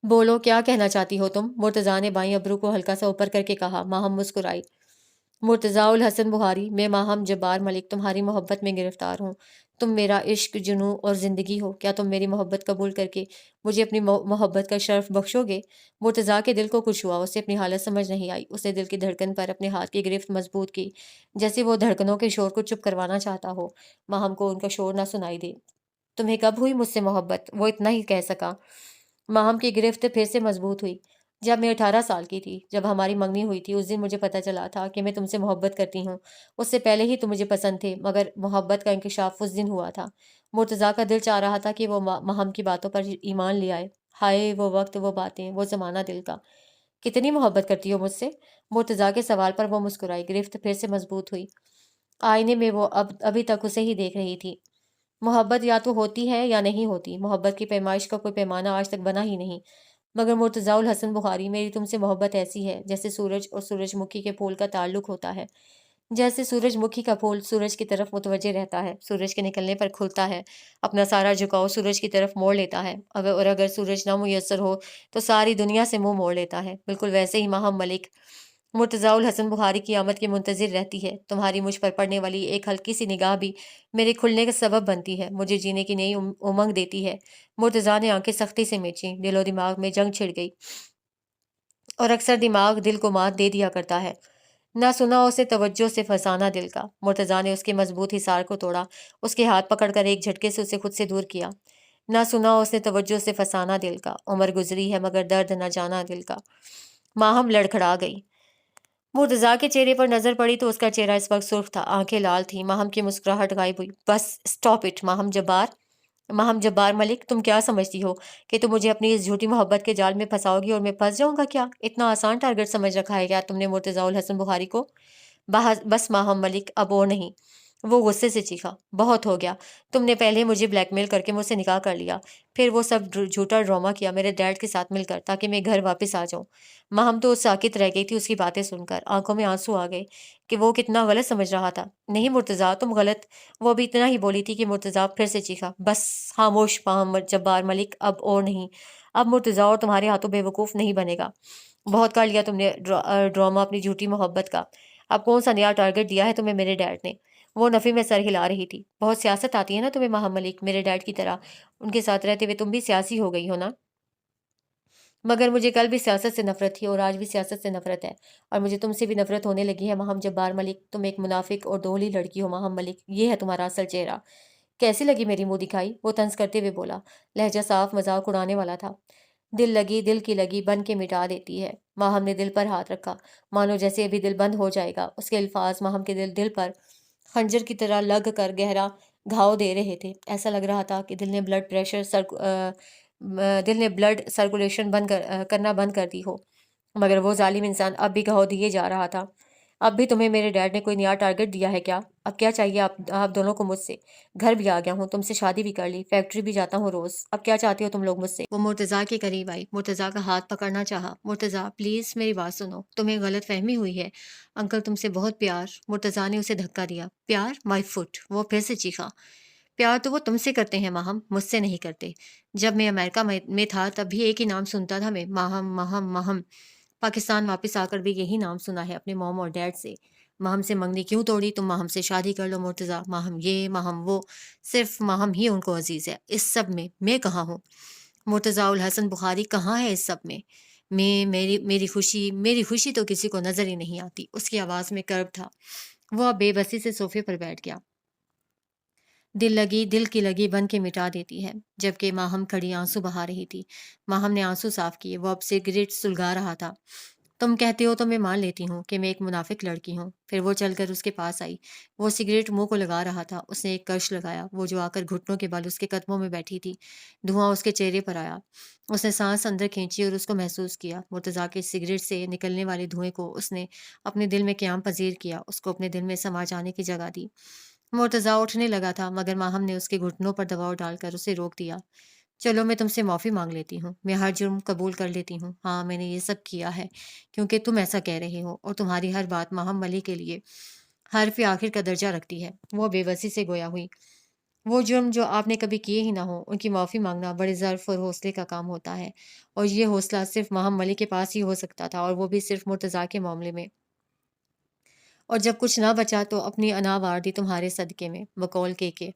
[SPEAKER 1] بولو، کیا کہنا چاہتی ہو تم؟ مرتضیٰ نے بائیں ابرو کو ہلکا سا اوپر کر کے کہا۔ ماہم مسکرائی، مرتضیٰ الحسن بخاری: میں ماہم جبار ملک تمہاری محبت میں گرفتار ہوں۔ تم میرا عشق، جنوں اور زندگی ہو۔ کیا تم میری محبت قبول کر کے مجھے اپنی محبت کا شرف بخشو گے؟ مرتضیٰ کے دل کو کچھ ہوا، اسے اپنی حالت سمجھ نہیں آئی۔ اس نے دل کی دھڑکن پر اپنے ہاتھ کی گرفت مضبوط کی، جیسے وہ دھڑکنوں کے شور کو چپ کروانا چاہتا ہو، ماہم کو ان کا شور نہ سنائی دے۔ تمہیں کب ہوئی مجھ سے محبت؟ وہ اتنا ہی کہہ سکا۔ ماہم کی گرفت پھر سے مضبوط ہوئی۔ جب میں 18 سال کی تھی، جب ہماری منگنی ہوئی تھی، اس دن مجھے پتہ چلا تھا کہ میں تم سے محبت کرتی ہوں۔ اس سے پہلے ہی تم مجھے پسند تھے، مگر محبت کا انکشاف اس دن ہوا تھا۔ مرتضیٰ کا دل چاہ رہا تھا کہ وہ ماہم کی باتوں پر ایمان لے آئے۔ ہائے وہ وقت، وہ باتیں، وہ زمانہ دل کا! کتنی محبت کرتی ہو مجھ سے؟ مرتضیٰ کے سوال پر وہ مسکرائی، گرفت پھر سے مضبوط ہوئی۔ آئینے میں وہ ابھی تک اسے ہی دیکھ رہی تھی۔ محبت یا تو ہوتی ہے یا نہیں ہوتی، محبت کی پیمائش کا کوئی پیمانہ آج تک بنا ہی نہیں۔ مگر مرتضیٰ الحسن بخاری، میری تم سے محبت ایسی ہے جیسے سورج اور سورج مکھی کے پھول کا تعلق ہوتا ہے۔ جیسے سورج مکھی کا پھول سورج کی طرف متوجہ رہتا ہے، سورج کے نکلنے پر کھلتا ہے، اپنا سارا جھکاؤ سورج کی طرف موڑ لیتا ہے، اور اگر سورج نہ میسر ہو تو ساری دنیا سے منہ موڑ لیتا ہے۔ بالکل ویسے ہی ماہم ملک مرتضیٰ الحسن بخاری کی آمد کی منتظر رہتی ہے۔ تمہاری مجھ پر پڑنے والی ایک ہلکی سی نگاہ بھی میرے کھلنے کا سبب بنتی ہے، مجھے جینے کی نئی امنگ دیتی ہے۔ مرتضیٰ نے آنکھیں سختی سے میچیں، دل و دماغ میں جنگ چھڑ گئی، اور اکثر دماغ دل کو مات دے دیا کرتا ہے۔ نہ سنا اسے توجہ سے فسانہ دل کا۔ مرتضیٰ نے اس کے مضبوط حصار کو توڑا، اس کے ہاتھ پکڑ کر ایک جھٹکے سے اسے خود سے دور کیا۔ نہ سنا اس نے توجہ سے فسانہ دل کا، عمر گزری ہے مگر درد نہ جانا دل کا۔ ماہم لڑکھڑا گئی۔ مرتضیٰ کے چہرے پر نظر پڑی تو اس کا چہرہ اس وقت سرخ تھا، آنکھیں لال تھیں۔ ماہم کی مسکراہٹ غائب ہوئی۔ بس اسٹاپ اٹ ماہم جبار ملک، تم کیا سمجھتی ہو کہ تم مجھے اپنی اس جھوٹی محبت کے جال میں پھنساؤ گی اور میں پھنس جاؤں گا کیا؟ اتنا آسان ٹارگٹ سمجھ رکھا ہے کیا تم نے مرتضیٰ الحسن بخاری کو؟ بس ماہم ملک، اب اور نہیں۔ وہ غصے سے چیخا، بہت ہو گیا۔ تم نے پہلے مجھے بلیک میل کر کے مجھ سے نکاح کر لیا، پھر وہ سب جھوٹا ڈرامہ کیا میرے ڈیڈ کے ساتھ مل کر تاکہ میں گھر واپس آ جاؤں۔ ماہم تو ساکت رہ گئی تھی اس کی باتیں سن کر، آنکھوں میں آنسو آ گئے کہ وہ کتنا غلط سمجھ رہا تھا۔ نہیں مرتضیٰ، تم غلط۔ وہ بھی اتنا ہی بولی تھی کہ مرتضیٰ پھر سے چیخا، بس خاموش ماہم جبار ملک، اب اور نہیں۔ اب مرتضیٰ اور تمہارے ہاتھوں بے وقوف نہیں بنے گا۔ بہت کر لیا تم نے ڈرامہ اپنی جھوٹی محبت کا۔ اب کون سا نیا ٹارگٹ دیا ہے تمہیں میرے ڈیڈ نے؟ وہ نفی میں سر ہلا رہی تھی۔ بہت سیاست آتی ہے نا تمہیں ماہم ملک، میرے ڈیڈ کی طرح۔ ان کے ساتھ رہتے ہوئے تم بھی سیاسی ہو گئی ہو نا؟ مگر مجھے کل بھی سیاست سے نفرت تھی اور آج بھی سیاست سے نفرت ہے، اور مجھے تم سے بھی نفرت ہونے لگی ہے ماہم جبار ملک۔ تم ایک منافق اور دوغلی لڑکی ہو ماہم ملک، یہ ہے تمہارا اصل چہرہ۔ کیسی لگی میری منہ دکھائی؟ وہ طنز کرتے ہوئے بولا، لہجہ صاف مذاق اڑانے والا تھا۔ دل کی لگی بن کے مٹا دیتی ہے۔ ماہم نے دل پر ہاتھ رکھا، مانو جیسے ابھی دل بند ہو جائے گا۔ اس کے الفاظ ماہم کے دل پر خنجر کی طرح لگ کر گہرا گھاؤ دے رہے تھے۔ ایسا لگ رہا تھا کہ دل نے بلڈ سرکولیشن کرنا بند کر دی ہو۔ مگر وہ ظالم انسان اب بھی گھاؤ دیے جا رہا تھا۔ اب بھی تمہیں میرے ڈیڈ نے کوئی نیا ٹارگٹ دیا ہے کیا؟ اب کیا چاہیے آپ دونوں کو مجھ سے؟ گھر بھی آ گیا ہوں، تم سے شادی بھی کر لی، فیکٹری بھی جاتا ہوں روز، اب کیا چاہتے ہو تم لوگ مجھ سے؟ وہ مرتضیٰ کے قریب آئی، مرتضیٰ کا ہاتھ پکڑنا چاہا۔ مرتضیٰ پلیز میری بات سنو، تمہیں غلط فہمی ہوئی ہے، انکل تم سے بہت پیار۔ مرتضیٰ نے اسے دھکا دیا۔ پیار؟ مائی فٹ! وہ پھر سے چیخا۔ پیار تو وہ تم سے کرتے ہیں ماہم، مجھ سے نہیں کرتے۔ جب میں امریکہ میں تھا تب بھی ایک ہی نام سنتا تھا میں، ماہم ماہم ماہم۔ پاکستان واپس آ کر بھی یہی نام سنا ہے اپنے موم اور ڈیڈ سے۔ ماہم سے منگنی کیوں توڑی؟ تم ماہم سے شادی کر لو مرتضیٰ، ماہم یہ ماہم وہ، صرف ماہم ہی ان کو عزیز ہے۔ اس سب میں کہاں ہوں؟ مرتضیٰ الحسن بخاری کہاں ہے اس سب میں؟ میری خوشی تو کسی کو نظر ہی نہیں آتی۔ اس کی آواز میں کرب تھا۔ وہ اب بے بسی سے صوفے پر بیٹھ گیا۔ دل کی لگی بن کے مٹا دیتی ہے۔ جبکہ ماہم کھڑی آنسو بہا رہی تھی۔ ماہم نے آنسو صاف کیے، وہ اب سگریٹ سلگا رہا تھا۔ تم کہتے ہو تو میں مان لیتی ہوں کہ میں ایک منافق لڑکی ہوں۔ پھر وہ چل کر اس کے پاس آئی۔ وہ سگریٹ منہ کو لگا رہا تھا۔ اس نے ایک کش لگایا، وہ جو آ کر گھٹنوں کے بل اس کے قدموں میں بیٹھی تھی۔ دھواں اس کے چہرے پر آیا۔ اس نے سانس اندر کھینچی اور اس کو محسوس کیا۔ مرتضیٰ کے سگریٹ سے نکلنے والے دھوئیں کو اس نے اپنے دل میں قیام پذیر کیا، اس کو اپنے دل میں سما جانے کی جگہ دی۔ مرتضیٰ اٹھنے لگا تھا مگر ماہم نے اس کے گھٹنوں پر دباؤ ڈال کر اسے روک دیا۔ چلو میں تم سے معافی مانگ لیتی ہوں، میں ہر جرم قبول کر لیتی ہوں۔ ہاں میں نے یہ سب کیا ہے کیونکہ تم ایسا کہہ رہے ہو، اور تمہاری ہر بات ماہم ملک کے لیے حرف آخر کا درجہ رکھتی ہے۔ وہ بے بسی سے گویا ہوئی۔ وہ جرم جو آپ نے کبھی کیے ہی نہ ہو، ان کی معافی مانگنا بڑے ظرف اور حوصلے کا کام ہوتا ہے، اور یہ حوصلہ صرف ماہم ملک کے پاس ہی ہو سکتا تھا، اور وہ بھی صرف مرتضیٰ کے معاملے میں۔ اور جب کچھ نہ بچا تو اپنی انا وار دی تمہارے صدقے میں، بقول کے۔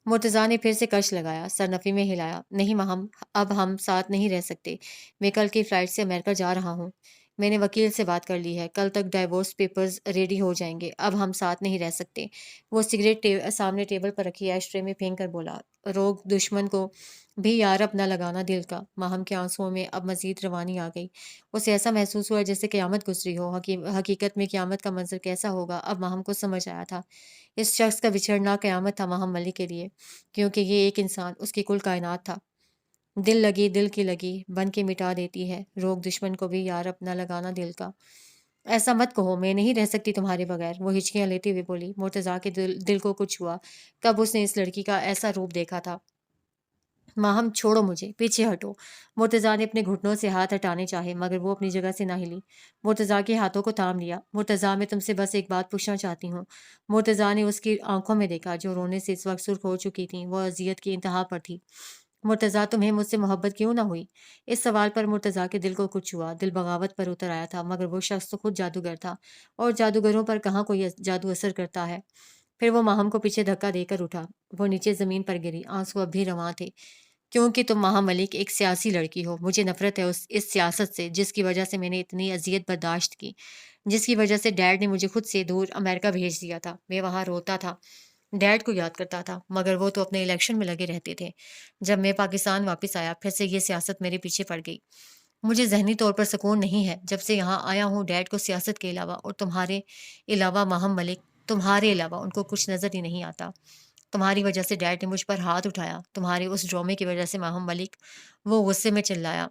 [SPEAKER 1] مرتضیٰ نے پھر سے کش لگایا، سر نفی میں ہلایا۔ نہیں ماہم، اب ہم ساتھ نہیں رہ سکتے۔ میں کل کی فلائٹ سے امریکہ جا رہا ہوں۔ میں نے وکیل سے بات کر لی ہے، کل تک ڈائیورس پیپرز ریڈی ہو جائیں گے۔ اب ہم ساتھ نہیں رہ سکتے۔ وہ سگریٹ سامنے ٹیبل پر رکھی ایش ٹرے میں پھینک کر بولا، روگ دشمن کو بھی یارب نہ لگانا دل کا۔ ماہم کے آنسوؤں میں اب مزید روانی آ گئی۔ اسے ایسا محسوس ہوا جیسے قیامت گزری ہو۔ حقیقت میں قیامت کا منظر کیسا ہوگا اب ماہم کو سمجھ آیا تھا۔ اس شخص کا بچھڑنا قیامت تھا ماہم ملک کے لیے، کیونکہ یہ ایک انسان اس کی کل کائنات تھا۔ دل لگی دل کی لگی بن کے مٹا دیتی ہے، روگ دشمن کو بھی یار اپنا لگانا دل کا۔ ایسا مت کہو، میں نہیں رہ سکتی تمہارے بغیر، وہ ہچکیاں لیتے ہوئے بولی۔ مرتضیٰ کے دل کو کچھ ہوا، کب اس نے اس لڑکی کا ایسا روپ دیکھا تھا۔ ماہم چھوڑو مجھے، پیچھے ہٹو۔ مرتضیٰ نے اپنے گھٹنوں سے ہاتھ ہٹانے چاہے مگر وہ اپنی جگہ سے نہ ہلی۔ مرتضیٰ کے ہاتھوں کو تھام لیا۔ مرتضیٰ، میں تم سے بس ایک بات پوچھنا چاہتی ہوں۔ مرتضیٰ نے اس کی آنکھوں میں دیکھا جو رونے سے اس وقت سرخ ہو چکی تھیں، وہ اذیت کی انتہا پر تھی۔ مرتضیٰ، تمہیں مجھ سے محبت کیوں نہ ہوئی؟ اس سوال پر مرتضیٰ کے دل کو کچھ ہوا، دل بغاوت پر اتر آیا تھا، مگر وہ شخص تو خود جادوگر تھا، اور جادوگروں پر کہاں کوئی جادو اثر کرتا ہے۔ پھر وہ ماہم کو پیچھے دھکا دے کر اٹھا۔ وہ نیچے زمین پر گری، آنسو اب بھی رواں تھے۔ کیونکہ تم ماہم ملک ایک سیاسی لڑکی ہو، مجھے نفرت ہے اس سیاست سے جس کی وجہ سے میں نے اتنی اذیت برداشت کی، جس کی وجہ سے ڈیڈ نے مجھے خود سے دور امریکہ بھیج دیا تھا۔ میں وہاں روتا تھا، ڈیڈ کو یاد کرتا تھا، مگر وہ تو اپنے الیکشن میں لگے رہتے تھے۔ جب میں پاکستان واپس آیا، پھر سے یہ سیاست میرے پیچھے پڑ گئی۔ مجھے ذہنی طور پر سکون نہیں ہے جب سے یہاں آیا ہوں۔ ڈیڈ کو سیاست کے علاوہ اور تمہارے علاوہ ماہم ملک، تمہارے علاوہ ان کو کچھ نظر ہی نہیں آتا۔ تمہاری وجہ سے ڈیڈ نے مجھ پر ہاتھ اٹھایا، تمہارے اس ڈرامے کی وجہ سے ماہم ملک، وہ غصے میں چلایا۔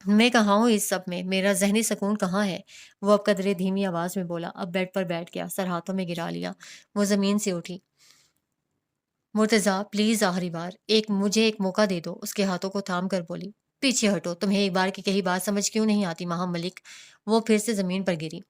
[SPEAKER 1] میں کہاں ہوں اس سب میں، میرا ذہنی سکون کہاں ہے؟ وہ اب قدرے دھیمی آواز میں بولا، اب بیڈ پر بیٹھ گیا، سر ہاتھوں میں گرا لیا۔ وہ زمین سے اٹھی۔ مرتضیٰ، پلیز آخری بار مجھے ایک موقع دے دو، اس کے ہاتھوں کو تھام کر بولی۔ پیچھے ہٹو، تمہیں ایک بار کی کہی بات سمجھ کیوں نہیں آتی ماہم ملک؟ وہ پھر سے زمین پر گری۔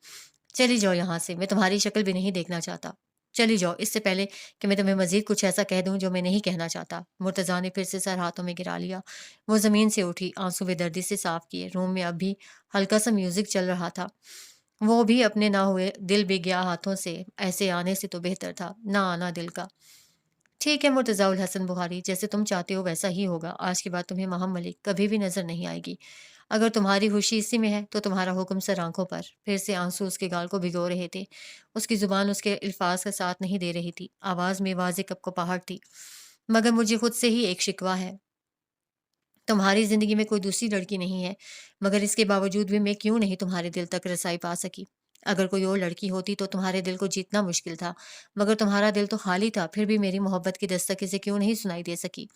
[SPEAKER 1] چلی جاؤ یہاں سے، میں تمہاری شکل بھی نہیں دیکھنا چاہتا۔ چلی جاؤ، اس سے پہلے کہ میں تمہیں مزید کچھ ایسا کہہ دوں جو میں نہیں کہنا چاہتا۔ مرتضیٰ نے پھر سے سر ہاتھوں میں گرا لیا۔ وہ زمین سے اٹھی، آنسو بے دردی سے صاف کیے۔ روم میں اب بھی ہلکا سا میوزک چل رہا تھا۔ وہ بھی اپنے نہ ہوئے دل بے گیا ہاتھوں سے ایسے آنے سے تو بہتر تھا نہ آنا دل کا۔ ٹھیک ہے مرتضیٰ الحسن بخاری، جیسے تم چاہتے ہو ویسا ہی ہوگا۔ آج کے بعد تمہیں ماہم ملک کبھی بھی نظر نہیں آئے گی۔ اگر تمہاری خوشی اسی میں ہے تو تمہارا حکم سر آنکھوں پر۔ پھر سے آنسو اس کے گال کو بھگو رہے تھے۔ اس کی زبان اس کے الفاظ کا ساتھ نہیں دے رہی تھی، آواز میں واضح کپکپاہٹ تھی۔ مگر مجھے خود سے ہی ایک شکوہ ہے۔ تمہاری زندگی میں کوئی دوسری لڑکی نہیں ہے، مگر اس کے باوجود بھی میں کیوں نہیں تمہارے دل تک رسائی پا سکی؟ اگر کوئی اور لڑکی ہوتی تو تمہارے دل کو جیتنا مشکل تھا، مگر تمہارا دل تو خالی تھا، پھر بھی میری محبت کی دستک اسے کیوں نہیں سنائی دے سکی؟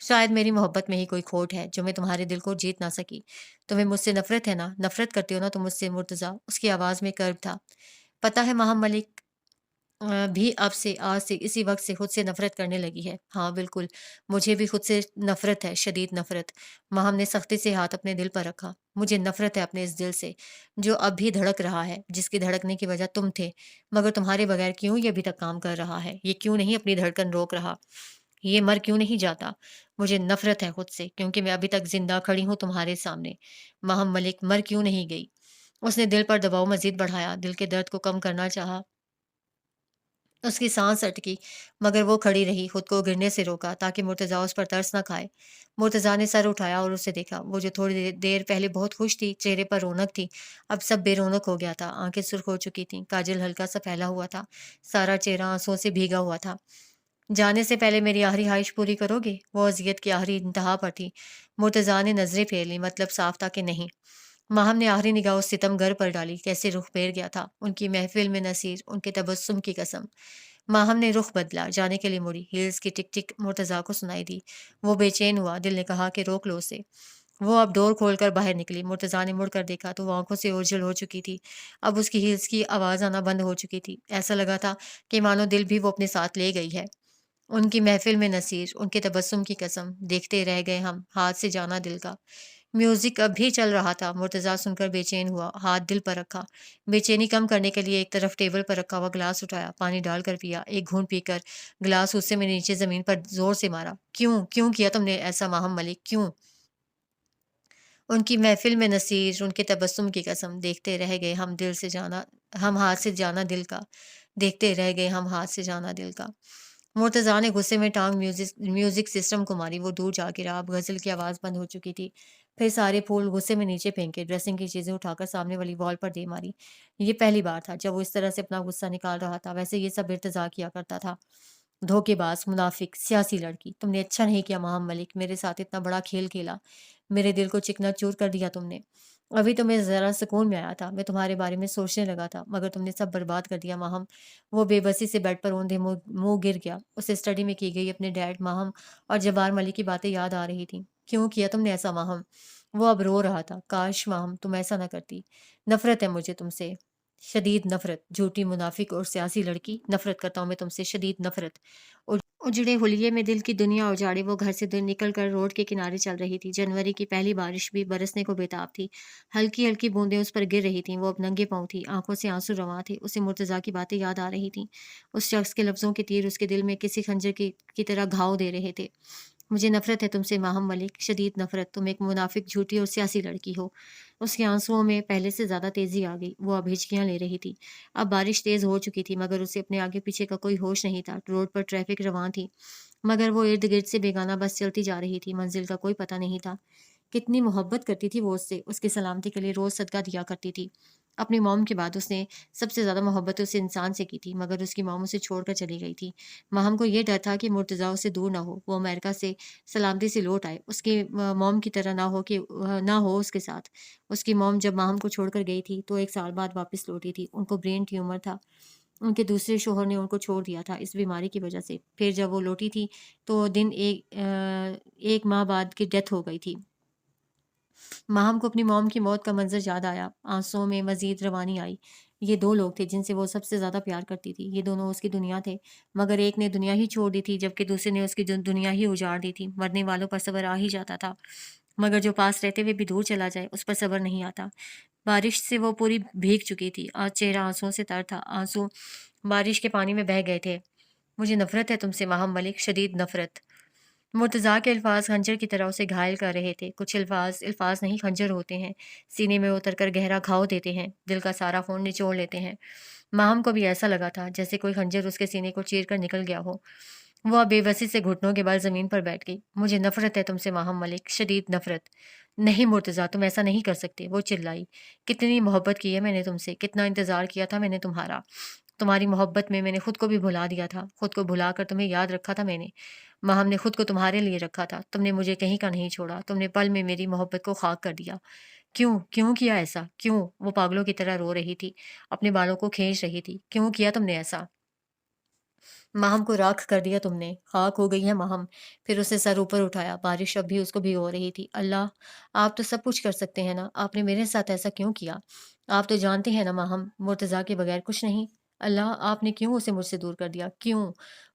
[SPEAKER 1] شاید میری محبت میں ہی کوئی کھوٹ ہے جو میں تمہارے دل کو جیت نہ سکی۔ تمہیں مجھ سے نفرت ہے نا؟ نفرت کرتے ہو نا تم مجھ سے مرتضیٰ؟ اس کی آواز میں کرب تھا۔ پتہ ہے ماہم ملک بھی اب سے آج سے اسی وقت سے خود سے نفرت کرنے لگی ہے۔ ہاں بالکل، مجھے بھی خود سے نفرت ہے، شدید نفرت۔ ماہم نے سختی سے ہاتھ اپنے دل پر رکھا۔ مجھے نفرت ہے اپنے اس دل سے جو اب بھی دھڑک رہا ہے، جس کی دھڑکنے کی وجہ تم تھے، مگر تمہارے بغیر کیوں یہ ابھی تک کام کر رہا ہے؟ یہ کیوں نہیں اپنی دھڑکن روک رہا؟ یہ مر کیوں نہیں جاتا؟ مجھے نفرت ہے خود سے کیونکہ میں ابھی تک زندہ کھڑی ہوں تمہارے سامنے۔ ماہم ملک مر کیوں نہیں گئی؟ اس نے دل پر دباؤ مزید بڑھایا، دل کے درد کو کم کرنا چاہا۔ اس کی سانس اٹکی، مگر وہ کھڑی رہی، خود کو گرنے سے روکا تاکہ مرتضیٰ اس پر ترس نہ کھائے۔ مرتضیٰ نے سر اٹھایا اور اسے دیکھا۔ وہ جو تھوڑی دیر پہلے بہت خوش تھی، چہرے پر رونق تھی، اب سب بے رونق ہو گیا تھا۔ آنکھیں سرخ ہو چکی تھیں، کاجل ہلکا سا پھیلا ہوا تھا، سارا چہرہ آنسوؤں سے بھیگا ہوا تھا۔ جانے سے پہلے میری آخری خواہش پوری کرو گے؟ وہ اذیت کی آخری انتہا پر تھی۔ مرتضیٰ نے نظریں پھیر لیں، مطلب صاف تھا کہ نہیں۔ ماہم نے آخری نگاہ اس ستم گر پر ڈالی، کیسے رخ پھیر گیا تھا، ان کی محفل میں نصیر، ان کے تبسم کی قسم۔ ماہم نے رخ بدلا، جانے کے لیے مڑی، ہیلز کی ٹک ٹک مرتضیٰ کو سنائی دی۔ وہ بے چین ہوا، دل نے کہا کہ روک لو اسے۔ وہ اب ڈور کھول کر باہر نکلی۔ مرتضیٰ نے مڑ کر دیکھا تو وہ آنکھوں سے اوجھل ہو چکی تھی، اب اس کی ہیلز کی آواز آنا بند ہو چکی تھی۔ ایسا لگا تھا کہ مانو دل بھی وہ اپنے ساتھ لے گئی ہے۔ ان کی محفل میں نصیر، ان کے تبسم کی قسم، دیکھتے رہ گئے ہم، ہاتھ سے جانا دل کا۔ میوزک اب بھی چل رہا تھا۔ مرتضیٰ سن کر بے چین ہوا، ہاتھ دل پر رکھا، بے چینی کم کرنے کے لیے ایک طرف ٹیبل پر رکھا ہوا گلاس اٹھایا، پانی ڈال کر پیا، ایک گھونٹ پی کر گلاس غصے میں نیچے زمین پر زور سے مارا۔ کیوں کیا تم نے ایسا ماہم ملک، کیوں؟ ان کی محفل میں نصیر، ان کے تبسم کی قسم، دیکھتے رہ گئے ہم دل سے جانا، ہم ہاتھ سے جانا دل کا، دیکھتے رہ گئے ہم ہاتھ سے جانا دل کا۔ مرتضیٰ نے غصے میں ٹانگ میوزک سسٹم کو ماری، وہ دور جا گرا، اب غزل کی آواز بند ہو چکی تھی۔ پھر سارے پھول غصے میں نیچے پھینکے، ڈریسنگ کی چیزیں اٹھا کر سامنے والی وال پر دے ماری۔ یہ پہلی بار تھا جب وہ اس طرح سے اپنا غصہ نکال رہا تھا، ویسے یہ سب ارتضیٰ کیا کرتا تھا۔ دھوکے باز، منافق، سیاسی لڑکی، تم نے اچھا نہیں کیا مہم ملک، میرے ساتھ اتنا بڑا کھیل کھیلا، میرے دل کو چکنا چور کر دیا تم نے۔ ابھی تو میں ذرا سکون میں آیا تھا، میں تمہارے بارے میں سوچنے لگا تھا، مگر تم نے سب برباد کر دیا ماہم۔ وہ بے بسی سے بیڈ پر اوندھے منہ گر گیا، اسے اسٹڈی میں کی گئی اپنے ڈیڈ، ماہم اور جبار ملک کی باتیں یاد آ رہی تھیں۔ کیوں کیا تم نے ایسا ماہم؟ وہ اب رو رہا تھا۔ کاش ماہم تم ایسا نہ کرتی، نفرت ہے مجھے تم سے، شدید نفرت، جھوٹی منافق اور سیاسی لڑکی، نفرت کرتا ہوں میں تم سے، شدید نفرت۔ اجڑے حلیے میں دل کی دنیا اجاڑے وہ گھر سے دور نکل کر روڈ کے کنارے چل رہی تھی۔ جنوری کی پہلی بارش بھی برسنے کو بےتاب تھی، ہلکی ہلکی بوندیں اس پر گر رہی تھیں۔ وہ اب ننگے پاؤں تھی، آنکھوں سے آنسو رواں تھے، اسے مرتضیٰ کی باتیں یاد آ رہی تھیں۔ اس شخص کے لفظوں کے تیر اس کے دل میں کسی خنجر کی طرح گھاؤ دے رہے تھے۔ مجھے نفرت ہے تم سے ماہم ملک، شدید نفرت، تم ایک منافق، جھوٹی اور سیاسی لڑکی ہو۔ اس کے آنسوؤں میں پہلے سے زیادہ تیزی آ گئی، وہ اب ہچکیاں لے رہی تھی۔ اب بارش تیز ہو چکی تھی مگر اسے اپنے آگے پیچھے کا کوئی ہوش نہیں تھا۔ روڈ پر ٹریفک رواں تھی مگر وہ ارد گرد سے بیگانہ بس چلتی جا رہی تھی، منزل کا کوئی پتہ نہیں تھا۔ کتنی محبت کرتی تھی وہ اس سے، اس کی سلامتی کے لیے روز صدقہ دیا کرتی تھی۔ اپنی موم کے بعد اس نے سب سے زیادہ محبت اس انسان سے کی تھی، مگر اس کی موم اسے چھوڑ کر چلی گئی تھی۔ ماہم کو یہ ڈر تھا کہ مرتضیٰ اسے دور نہ ہو، وہ امریکہ سے سلامتی سے لوٹ آئے، اس کی موم کی طرح نہ ہو اس کے ساتھ۔ اس کی موم جب ماہم کو چھوڑ کر گئی تھی تو 1 سال بعد واپس لوٹی تھی۔ ان کو برین ٹیومر تھا، ان کے دوسرے شوہر نے ان کو چھوڑ دیا تھا اس بیماری کی وجہ سے۔ پھر جب وہ لوٹی تھی تو ایک ماہ بعد کی ڈیتھ ہو گئی تھی۔ ماہم کو اپنی موم کی موت کا منظر یاد آیا، آنسوؤں میں مزید روانی آئی۔ یہ 2 لوگ تھے جن سے وہ سب سے زیادہ پیار کرتی تھی، یہ دونوں اس کی دنیا تھے، مگر ایک نے دنیا ہی چھوڑ دی تھی جبکہ دوسرے نے اس کی دنیا ہی اجاڑ دی تھی۔ مرنے والوں پر صبر آ ہی جاتا تھا، مگر جو پاس رہتے ہوئے بھی دور چلا جائے اس پر صبر نہیں آتا۔ بارش سے وہ پوری بھیگ چکی تھی، آج چہرہ آنسوؤں سے تر تھا، آنسو بارش کے پانی میں بہہ گئے تھے۔ مجھے نفرت ہے تم سے ماہم ملک، شدید نفرت۔ مرتضیٰ کے الفاظ خنجر کی طرح اسے گھائل کر رہے تھے۔ کچھ الفاظ نہیں خنجر ہوتے ہیں، سینے میں اتر کر گہرا گھاؤ دیتے ہیں، دل کا سارا خون نچوڑ لیتے ہیں۔ ماہم کو بھی ایسا لگا تھا جیسے کوئی خنجر اس کے سینے کو چیر کر نکل گیا ہو۔ وہ اب بے بسی سے گھٹنوں کے بل زمین پر بیٹھ گئی۔ مجھے نفرت ہے تم سے ماہم ملک، شدید نفرت۔ نہیں مرتضیٰ تم ایسا نہیں کر سکتے، وہ چلائی۔ کتنی محبت کی ہے میں نے تم سے، کتنا انتظار کیا تھا میں نے تمہارا، تمہاری محبت میں نے خود کو بھی بھلا دیا تھا، خود کو بھلا کر تمہیں یاد رکھا تھا میں نے۔ ماہم نے خود کو تمہارے لیے رکھا تھا، تم نے مجھے کہیں کا نہیں چھوڑا، تم نے پل میں میری محبت کو خاک کر دیا۔ کیوں کیا ایسا؟ کیوں؟ وہ پاگلوں کی طرح رو رہی تھی، اپنے بالوں کو کھینچ رہی تھی۔ کیوں کیا تم نے ایسا؟ ماہم کو راکھ کر دیا تم نے، خاک ہو گئی ہے ماہم۔ پھر اسے سر اوپر اٹھایا، بارش اب بھی اس کو بھگو رہی تھی۔ اللہ، آپ تو سب کچھ کر سکتے ہیں نا، آپ نے میرے ساتھ ایسا کیوں کیا؟ آپ تو جانتے ہیں نا ماہم، مرتضیٰ کے بغیر کچھ نہیں۔ اللہ، آپ نے کیوں اسے مجھ سے دور کر دیا؟ کیوں؟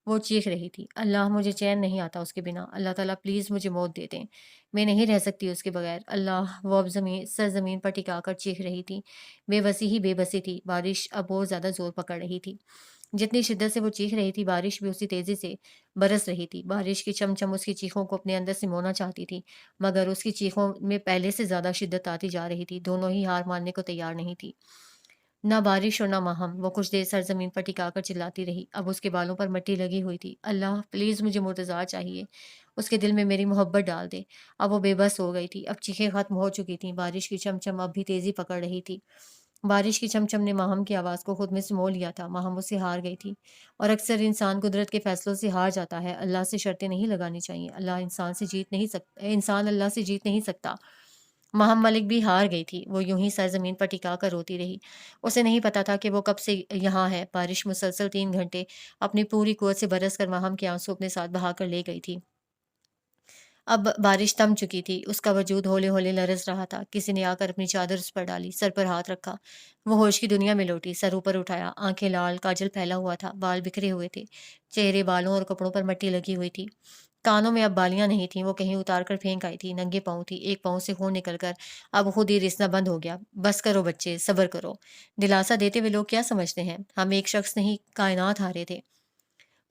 [SPEAKER 1] وہ چیخ رہی تھی۔ اللہ، مجھے چین نہیں آتا اس کے بنا، اللہ تعالیٰ پلیز مجھے موت دے دیں، میں نہیں رہ سکتی اس کے بغیر۔ اللہ، وہ اب سر زمین پر ٹکا کر چیخ رہی تھی، بے بسی ہی بے بسی تھی۔ بارش اب بہت زیادہ زور پکڑ رہی تھی، جتنی شدت سے وہ چیخ رہی تھی بارش بھی اسی تیزی سے برس رہی تھی۔ بارش کی چم اس کی چیخوں کو اپنے اندر سمونا چاہتی تھی، مگر اس کی چیخوں میں پہلے سے زیادہ شدت آتی جا رہی تھی، دونوں ہی ہار ماننے کو تیار نہیں تھی۔ نہ بارش اور نہ ماہم، وہ کچھ دیر سرزمین پر ٹکا کر چلاتی رہی، اب اس کے بالوں پر مٹی لگی ہوئی تھی۔ اللہ، پلیز مجھے مرتضیٰ چاہیے، اس کے دل میں میری محبت ڈال دے۔ اب وہ بے بس ہو گئی تھی، اب چیخیں ختم ہو چکی تھیں، بارش کی چم اب بھی تیزی پکڑ رہی تھی۔ بارش کی چم نے ماہم کی آواز کو خود میں سمو لیا تھا، ماہم اس سے ہار گئی تھی، اور اکثر انسان قدرت کے فیصلوں سے ہار جاتا ہے۔ اللہ سے شرطیں نہیں لگانی چاہیے، انسان اللہ سے جیت نہیں سکتا۔ ماہم ملک بھی ہار گئی تھی، وہ یوں ہی سرزمین پر ٹکا کر روتی رہی، اسے نہیں پتا تھا کہ وہ کب سے یہاں ہے۔ بارش مسلسل 3 گھنٹے اپنی پوری قوت سے برس کر ماہم کے آنسو اپنے ساتھ بہا کر لے گئی تھی۔ اب بارش تھم چکی تھی، اس کا وجود ہولے ہولے لرز رہا تھا، کسی نے آ کر اپنی چادر اس پر ڈالی، سر پر ہاتھ رکھا، وہ ہوش کی دنیا میں لوٹی، سر اوپر اٹھایا، آنکھیں لال، کاجل پھیلا ہوا تھا، بال بکھرے ہوئے تھے، چہرے، بالوں اور کپڑوں پر مٹی لگی ہوئی تھی، کانوں میں اب بالیاں نہیں تھیں، وہ کہیں اتار کر پھینک آئی تھی، ننگے پاؤں تھی، ایک پاؤں سے خون نکل کر اب خود ہی رسنا بند ہو گیا۔ بس کرو بچے، صبر کرو، دلاسا دیتے ہوئے لوگ کیا سمجھتے ہیں، ہم ایک شخص نہیں کائنات ہارے تھے۔